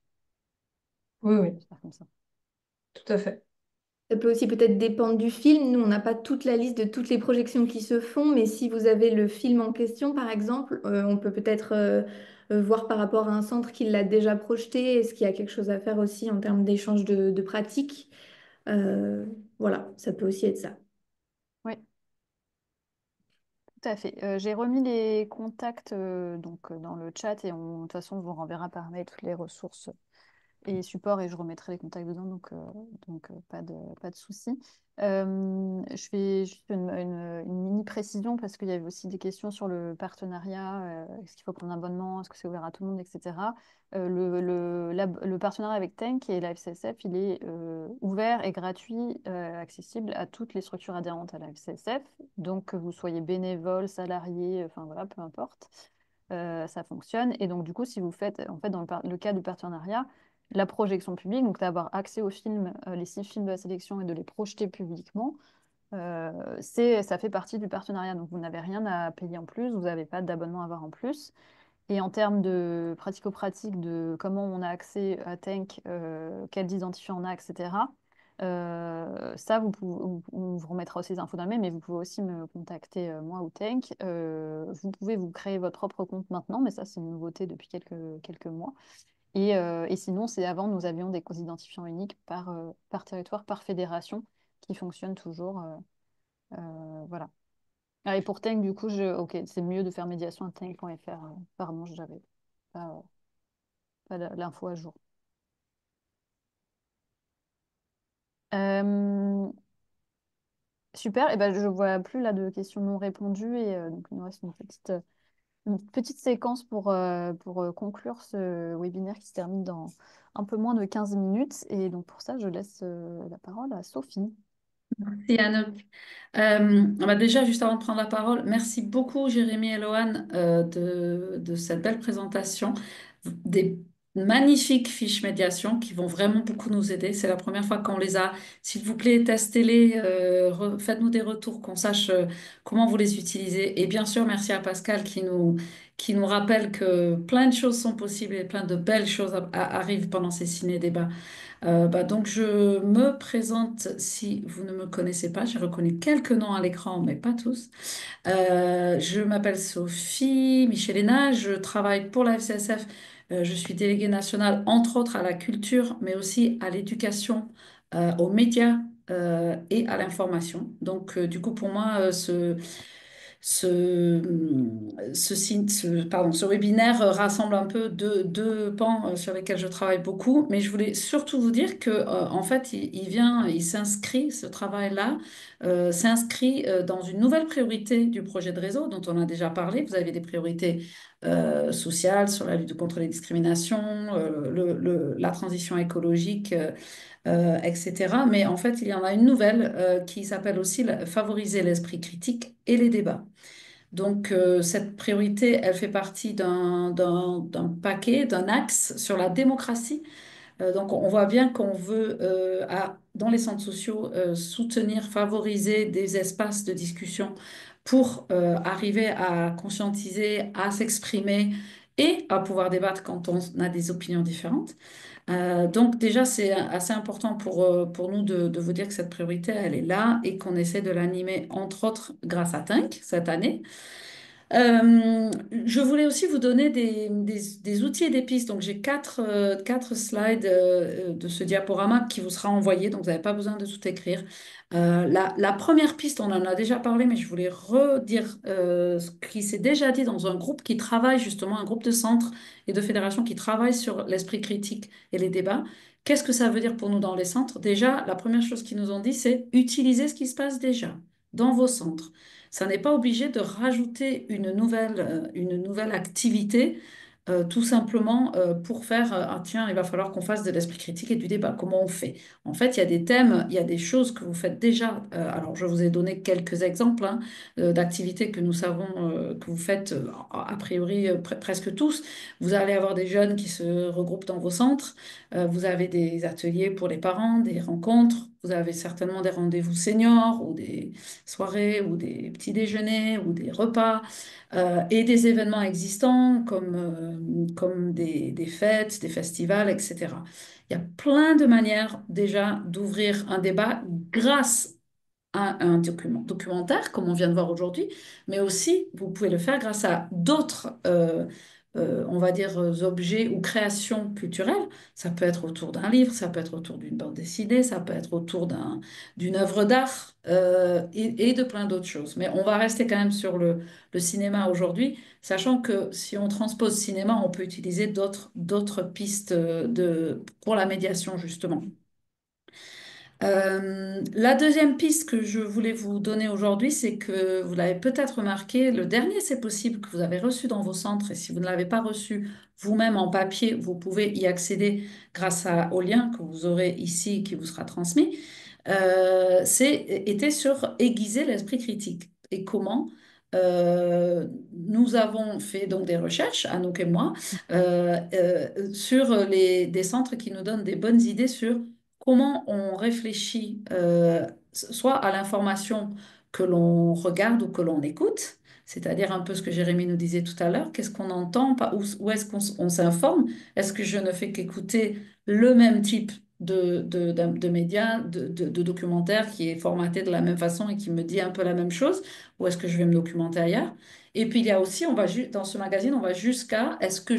Oui, oui, J'espère comme ça. tout à fait. Ça peut aussi peut-être dépendre du film. Nous, on n'a pas toute la liste de toutes les projections qui se font, mais si vous avez le film en question, par exemple, on peut peut-être voir par rapport à un centre qui l'a déjà projeté. Est-ce qu'il y a quelque chose à faire aussi en termes d'échange de pratiques? Euh, voilà, ça peut aussi être ça. Oui, tout à fait. J'ai remis les contacts dans le chat et de toute façon, on vous renverra par mail toutes les ressources et support et je remettrai les contacts dedans, donc pas de souci. Je fais juste une mini précision parce qu'il y avait aussi des questions sur le partenariat. Est-ce qu'il faut prendre un abonnement? Est-ce que c'est ouvert à tout le monde, etc. Le partenariat avec Tank et la FCSF, il est ouvert et gratuit, accessible à toutes les structures adhérentes à la FCSF. Donc, que vous soyez bénévole, salarié, enfin voilà, peu importe, ça fonctionne. Et donc, du coup, si vous faites, en fait, dans le cas du partenariat, la projection publique, donc d'avoir accès aux films, les 6 films de la sélection et de les projeter publiquement, ça fait partie du partenariat. Donc vous n'avez rien à payer en plus, vous n'avez pas d'abonnement à avoir en plus. Et en termes de pratico-pratique, de comment on a accès à Tank, quels identifiants on a, etc., ça, on vous remettra aussi les infos dans le mail, mais vous pouvez aussi me contacter, moi ou Tank. Vous pouvez vous créer votre propre compte maintenant, mais ça, c'est une nouveauté depuis quelques mois. Et sinon, c'est avant, nous avions des identifiants uniques par territoire, par fédération, qui fonctionnent toujours. Voilà. Ah, et pour Tank, du coup, ok, c'est mieux de faire médiation à tank.fr. Pardon, je n'avais pas l'info à jour. Euh, Super, et ben, je ne vois plus là de questions non répondues, et donc il nous reste une petite séquence pour conclure ce webinaire qui se termine dans un peu moins de 15 minutes. Et donc pour ça, je laisse la parole à Sophie. Merci Anouk. Bah déjà, juste avant de prendre la parole, merci beaucoup Jérémy et Loane de cette belle présentation, des magnifiques fiches médiation qui vont vraiment beaucoup nous aider. C'est la première fois qu'on les a. S'il vous plaît, testez-les, faites-nous des retours, qu'on sache comment vous les utilisez. Et bien sûr, merci à Pascal qui nous rappelle que plein de choses sont possibles et plein de belles choses arrivent pendant ces ciné-débats. Donc je me présente si vous ne me connaissez pas. J'ai reconnu quelques noms à l'écran, mais pas tous. Je m'appelle Sophie Michelena. Je travaille pour la FCSF. Je suis déléguée nationale, entre autres, à la culture, mais aussi à l'éducation, aux médias et à l'information. Donc, du coup, pour moi, ce webinaire rassemble un peu deux pans sur lesquels je travaille beaucoup, mais je voulais surtout vous dire que en fait, il s'inscrit, ce travail-là, s'inscrit dans une nouvelle priorité du projet de réseau dont on a déjà parlé. Vous avez des priorités sociales sur la lutte contre les discriminations, la transition écologique. Etc. Mais en fait, il y en a une nouvelle qui s'appelle aussi favoriser l'esprit critique et les débats. Donc, cette priorité, elle fait partie d'un paquet, d'un axe sur la démocratie Donc, on voit bien qu'on veut, dans les centres sociaux, soutenir, favoriser des espaces de discussion pour arriver à conscientiser, à s'exprimer et à pouvoir débattre quand on a des opinions différentes. Donc déjà, c'est assez important pour nous de vous dire que cette priorité, elle est là et qu'on essaie de l'animer, entre autres, grâce à Think cette année. Je voulais aussi vous donner des outils et des pistes. Donc, j'ai quatre slides de ce diaporama qui vous sera envoyé, donc vous n'avez pas besoin de tout écrire. La première piste, on en a déjà parlé, mais je voulais redire ce qui s'est déjà dit dans un groupe qui travaille justement, un groupe de centres et de fédérations qui travaillent sur l'esprit critique et les débats. Qu'est-ce que ça veut dire pour nous dans les centres? Déjà, la première chose qu'ils nous ont dit, c'est utiliser ce qui se passe déjà dans vos centres. Ça n'est pas obligé de rajouter une nouvelle activité, tout simplement pour faire, ah tiens, il va falloir qu'on fasse de l'esprit critique et du débat. Comment on fait? En fait, il y a des thèmes, il y a des choses que vous faites déjà. Alors, je vous ai donné quelques exemples hein, d'activités que nous savons que vous faites a priori presque tous. Vous allez avoir des jeunes qui se regroupent dans vos centres. Vous avez des ateliers pour les parents, des rencontres. Vous avez certainement des rendez-vous seniors ou des soirées ou des petits déjeuners ou des repas et des événements existants comme des fêtes, des festivals, etc. Il y a plein de manières déjà d'ouvrir un débat grâce à un documentaire, comme on vient de voir aujourd'hui, mais aussi vous pouvez le faire grâce à d'autres, on va dire, objets ou créations culturelles. Ça peut être autour d'un livre, ça peut être autour d'une bande dessinée, ça peut être autour d'une œuvre d'art et de plein d'autres choses. Mais on va rester quand même sur le cinéma aujourd'hui, sachant que si on transpose cinéma, on peut utiliser d'autres pistes pour la médiation, justement. La deuxième piste que je voulais vous donner aujourd'hui, c'est que vous l'avez peut-être remarqué, le dernier C'est possible que vous avez reçu dans vos centres, et si vous ne l'avez pas reçu vous-même en papier, vous pouvez y accéder au lien que vous aurez ici qui vous sera transmis, était sur aiguiser l'esprit critique. Et comment nous avons fait donc des recherches, Anouk et moi, sur des centres qui nous donnent des bonnes idées sur comment on réfléchit soit à l'information que l'on regarde ou que l'on écoute, c'est-à-dire un peu ce que Jérémie nous disait tout à l'heure, qu'est-ce qu'on entend, où est-ce qu'on s'informe? Est-ce que je ne fais qu'écouter le même type de médias, de documentaires qui est formaté de la même façon et qui me dit un peu la même chose, ou est-ce que je vais me documenter ailleurs? Et puis il y a aussi, dans ce magazine, on va jusqu'à est-ce que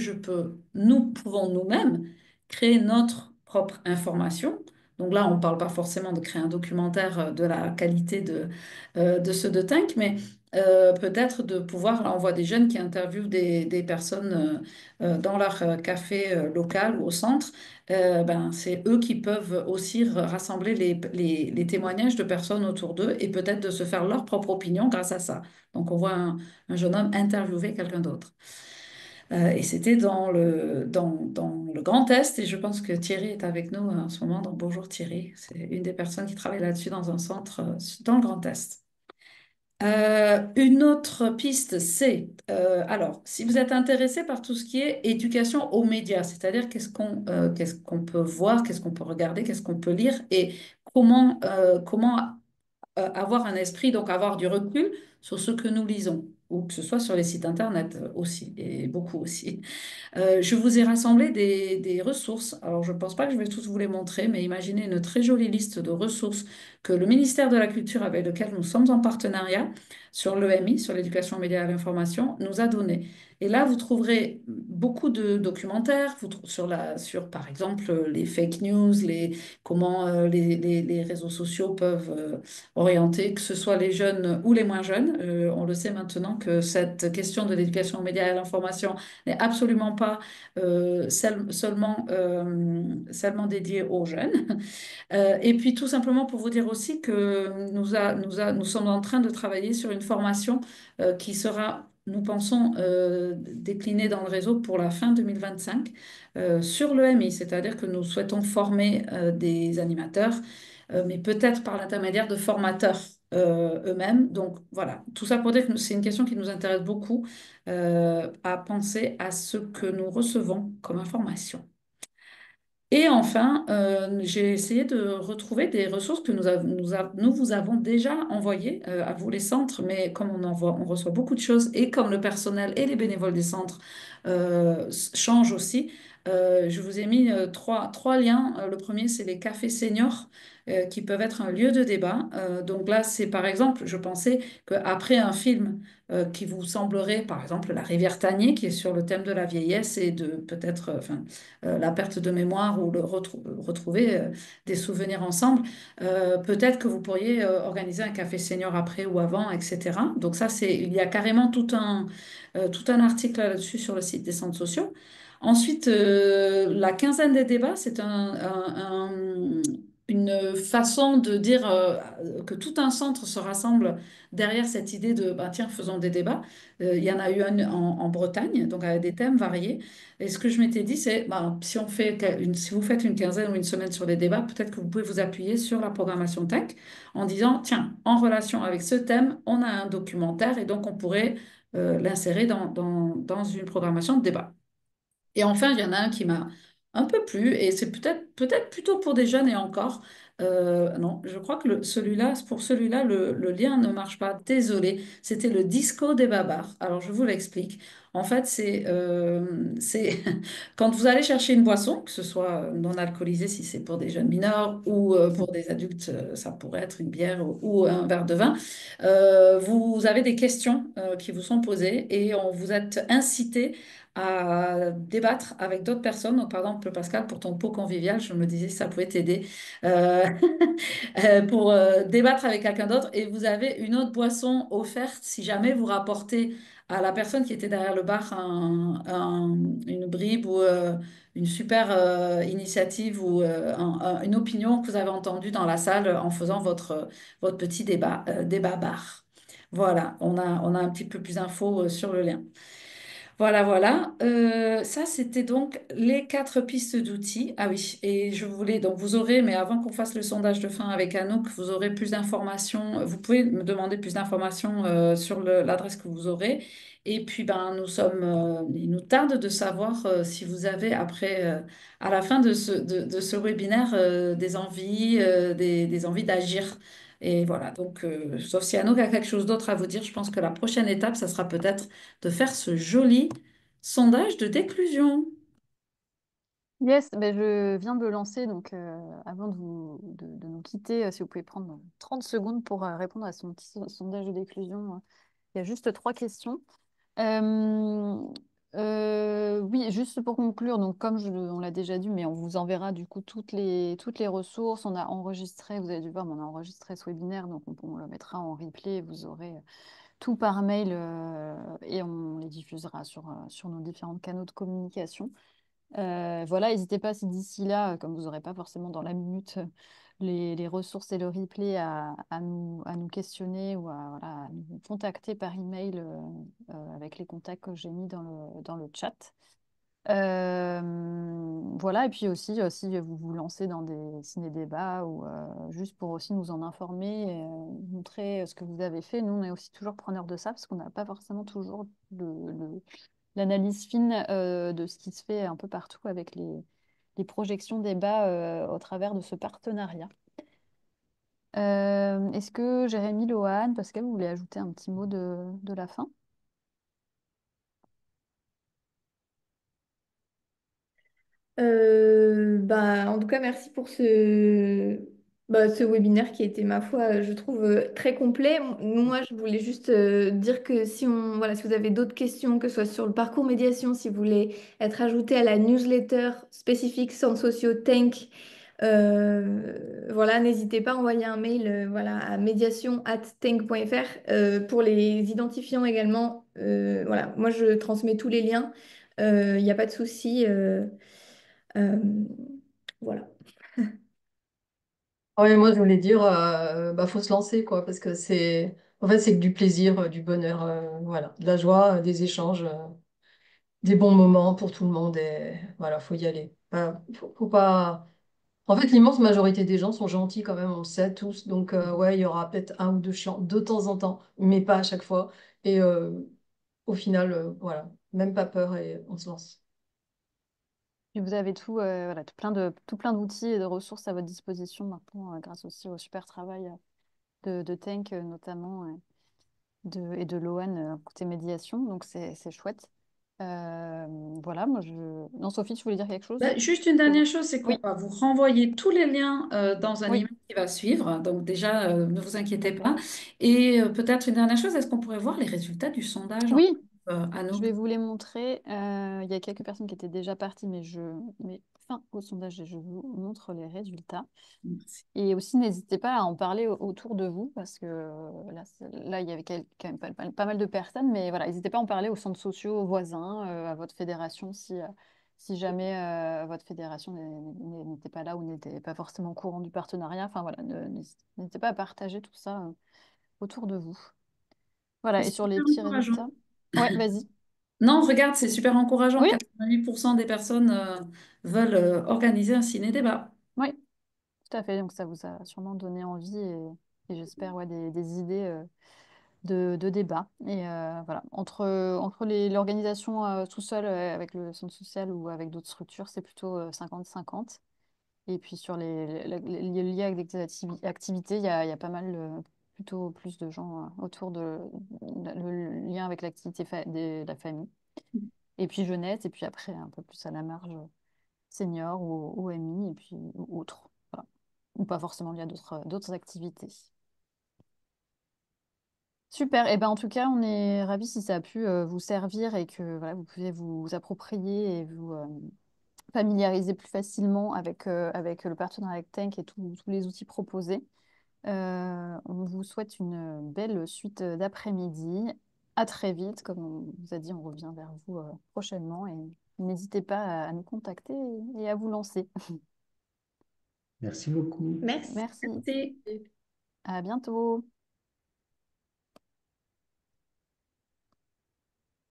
nous pouvons nous-mêmes créer notre propre information. Donc là, on ne parle pas forcément de créer un documentaire de la qualité de ceux de Tank, mais peut-être de pouvoir, là on voit des jeunes qui interviewent des personnes dans leur café local ou au centre. Ben, c'est eux qui peuvent aussi rassembler les témoignages de personnes autour d'eux et peut-être de se faire leur propre opinion grâce à ça. Donc on voit un jeune homme interviewer quelqu'un d'autre. Et c'était dans le Grand Est, et je pense que Thierry est avec nous en ce moment. Donc bonjour Thierry, c'est une des personnes qui travaille là-dessus dans un centre dans le Grand Est. Une autre piste, c'est, alors, si vous êtes intéressé par tout ce qui est éducation aux médias, c'est-à-dire qu'est-ce qu'on peut voir, qu'est-ce qu'on peut regarder, qu'est-ce qu'on peut lire et comment avoir un esprit, donc avoir du recul sur ce que nous lisons, ou que ce soit sur les sites internet aussi, et beaucoup aussi. Je vous ai rassemblé des ressources. Alors, je ne pense pas que je vais tous vous les montrer, mais imaginez une très jolie liste de ressources que le ministère de la Culture, avec lequel nous sommes en partenariat, sur l'EMI, sur l'éducation aux médias et à l'information, nous a donné. Et là, vous trouverez beaucoup de documentaires par exemple, les fake news, comment les réseaux sociaux peuvent orienter, que ce soit les jeunes ou les moins jeunes. On le sait maintenant que cette question de l'éducation aux médias et à l'information n'est absolument pas seulement dédiée aux jeunes. Et puis tout simplement pour vous dire aussi que nous sommes en train de travailler sur une formation qui sera, nous pensons, déclinée dans le réseau pour la fin 2025 sur l'EMI, c'est-à-dire que nous souhaitons former des animateurs, mais peut-être par l'intermédiaire de formateurs eux-mêmes. Donc voilà, tout ça pour dire que c'est une question qui nous intéresse beaucoup à penser à ce que nous recevons comme information. Et enfin, j'ai essayé de retrouver des ressources que nous vous avons déjà envoyées à vous, les centres, mais comme on reçoit beaucoup de choses et comme le personnel et les bénévoles des centres changent aussi, je vous ai mis trois liens. Le premier, c'est les cafés seniors qui peuvent être un lieu de débat. Donc là, c'est par exemple, je pensais qu'après un film qui vous semblerait, par exemple, La Rivière Tanier, qui est sur le thème de la vieillesse et de peut-être, la perte de mémoire ou retrouver des souvenirs ensemble. Peut-être que vous pourriez organiser un café senior après ou avant, etc. Donc ça, il y a carrément tout un article là-dessus sur le site des centres sociaux. Ensuite, la quinzaine des débats, c'est une façon de dire que tout un centre se rassemble derrière cette idée de, bah, tiens, faisons des débats. Il y en a eu un en Bretagne, donc avec des thèmes variés. Et ce que je m'étais dit, c'est, bah, si vous faites une quinzaine ou une semaine sur les débats, peut-être que vous pouvez vous appuyer sur la programmation tech en disant, tiens, en relation avec ce thème, on a un documentaire et donc on pourrait l'insérer dans une programmation de débat. Et enfin, il y en a un qui m'a un peu plu, et c'est peut-être plutôt pour des jeunes et encore. Non, je crois que pour celui-là, le lien ne marche pas. Désolé, c'était le disco des babards. Alors, je vous l'explique. En fait, c'est quand vous allez chercher une boisson, que ce soit non alcoolisée si c'est pour des jeunes mineurs ou pour des adultes, ça pourrait être une bière ou un verre de vin. Vous avez des questions qui vous sont posées et on vous êtes incité à débattre avec d'autres personnes. Donc, par exemple, Pascal, pour ton pot convivial, je me disais si ça pouvait t'aider euh, pour débattre avec quelqu'un d'autre. Et vous avez une autre boisson offerte si jamais vous rapportez à la personne qui était derrière le bar une bribe ou une super initiative ou une opinion que vous avez entendue dans la salle en faisant votre petit débat bar. Voilà, on a un petit peu plus d'infos sur le lien. Voilà, voilà. Ça, c'était donc les quatre pistes d'outils. Ah oui, et je voulais, donc vous aurez, mais avant qu'on fasse le sondage de fin avec Anouk, vous aurez plus d'informations. Vous pouvez me demander plus d'informations sur l'adresse que vous aurez. Et puis, ben, il nous tarde de savoir si vous avez après, à la fin de ce webinaire, des envies, des envies d'agir. Et voilà, donc, sauf si Anouk a quelque chose d'autre à vous dire, je pense que la prochaine étape, ça sera peut-être de faire ce joli sondage de déclusion. Yes, ben je viens de le lancer, donc avant de nous quitter, si vous pouvez prendre 30 secondes pour répondre à son petit sondage de déclusion. Il y a juste trois questions. Euh, oui, juste pour conclure, donc on l'a déjà dit, mais on vous enverra du coup toutes les ressources. On a enregistré, vous avez dû voir, mais on a enregistré ce webinaire, donc on le mettra en replay. Vous aurez tout par mail et on les diffusera sur nos différents canaux de communication. Voilà, n'hésitez pas si d'ici là, comme vous n'aurez pas forcément dans la minute les ressources et le replay à nous questionner ou voilà, à nous contacter par email avec les contacts que j'ai mis dans le chat. Voilà, et puis aussi, si vous vous lancez dans des ciné-débats ou juste pour aussi nous en informer, et, montrer ce que vous avez fait, nous on est aussi toujours preneurs de ça parce qu'on n'a pas forcément toujours l'analyse fine de ce qui se fait un peu partout avec les projections débats au travers de ce partenariat. Est-ce que Jérémy, Lohan, Pascal, vous voulez ajouter un petit mot de la fin? Bah, en tout cas, merci pour ce webinaire qui était, ma foi, je trouve très complet. Moi, je voulais juste dire que voilà, si vous avez d'autres questions, que ce soit sur le parcours médiation, si vous voulez être ajouté à la newsletter spécifique Centres sociaux Tank, voilà, n'hésitez pas à envoyer un mail voilà, à médiation@tank.fr pour les identifiants également. Voilà, moi, je transmets tous les liens. Il n'y a pas de souci. Euh, voilà. Ouais, moi, je voulais dire, bah, faut se lancer, quoi, parce que en fait, c'est que du plaisir, du bonheur, voilà, de la joie, des échanges, des bons moments pour tout le monde, et voilà, faut y aller. Faut pas. En fait, l'immense majorité des gens sont gentils quand même, on le sait tous, donc ouais, il y aura peut-être un ou deux chiants de temps en temps, mais pas à chaque fois. Et au final, voilà, même pas peur et on se lance. Puis vous avez voilà, tout plein d'outils et de ressources à votre disposition maintenant, grâce aussi au super travail de Tank notamment et de Loan côté médiation. Donc c'est chouette. Euh, voilà, moi je... Non, Sophie, tu voulais dire quelque chose? Juste une Pour- dernière chose, c'est qu'on Oui, va vous renvoyer tous les liens dans un oui, email qui va suivre. Donc déjà, ne vous inquiétez pas. Et peut-être une dernière chose, est-ce qu'on pourrait voir les résultats du sondage oui, à je nous? vais vous les montrer. Il y a quelques personnes qui étaient déjà parties, mais fin au sondage, et je vous montre les résultats. Merci. Et aussi, n'hésitez pas à en parler autour de vous, parce que là, il y avait quand même pas mal de personnes, mais voilà, n'hésitez pas à en parler aux centres sociaux, aux voisins, à votre fédération, si jamais votre fédération n'était pas là ou n'était pas forcément au courant du partenariat. Enfin voilà, n'hésitez pas à partager tout ça autour de vous. C'est Voilà, et sur les super petits encourageant. résultats. Ouais, vas-y. Non, regarde, c'est super encourageant. Oui, 88% des personnes veulent organiser un ciné-débat. oui, tout à fait. Donc ça vous a sûrement donné envie et j'espère ouais, des idées. De débat. Et voilà, entre l'organisation tout seul avec le centre social ou avec d'autres structures, c'est plutôt 50-50. Et puis sur les liés avec des activités, il y a pas mal, plutôt plus de gens autour le lien avec l'activité de la famille. Et puis jeunesse, et puis après un peu plus à la marge, senior ou OMI, et puis ou autres. Voilà. Ou pas forcément lié à d'autres activités. Super. Et ben, en tout cas, on est ravis si ça a pu vous servir et que voilà, vous pouvez vous approprier et vous familiariser plus facilement avec le partenariat avec Tank et tous les outils proposés. On vous souhaite une belle suite d'après-midi. À très vite. Comme on vous a dit, on revient vers vous prochainement et n'hésitez pas à nous contacter et à vous lancer. Merci beaucoup. Merci. Merci. Merci. À bientôt.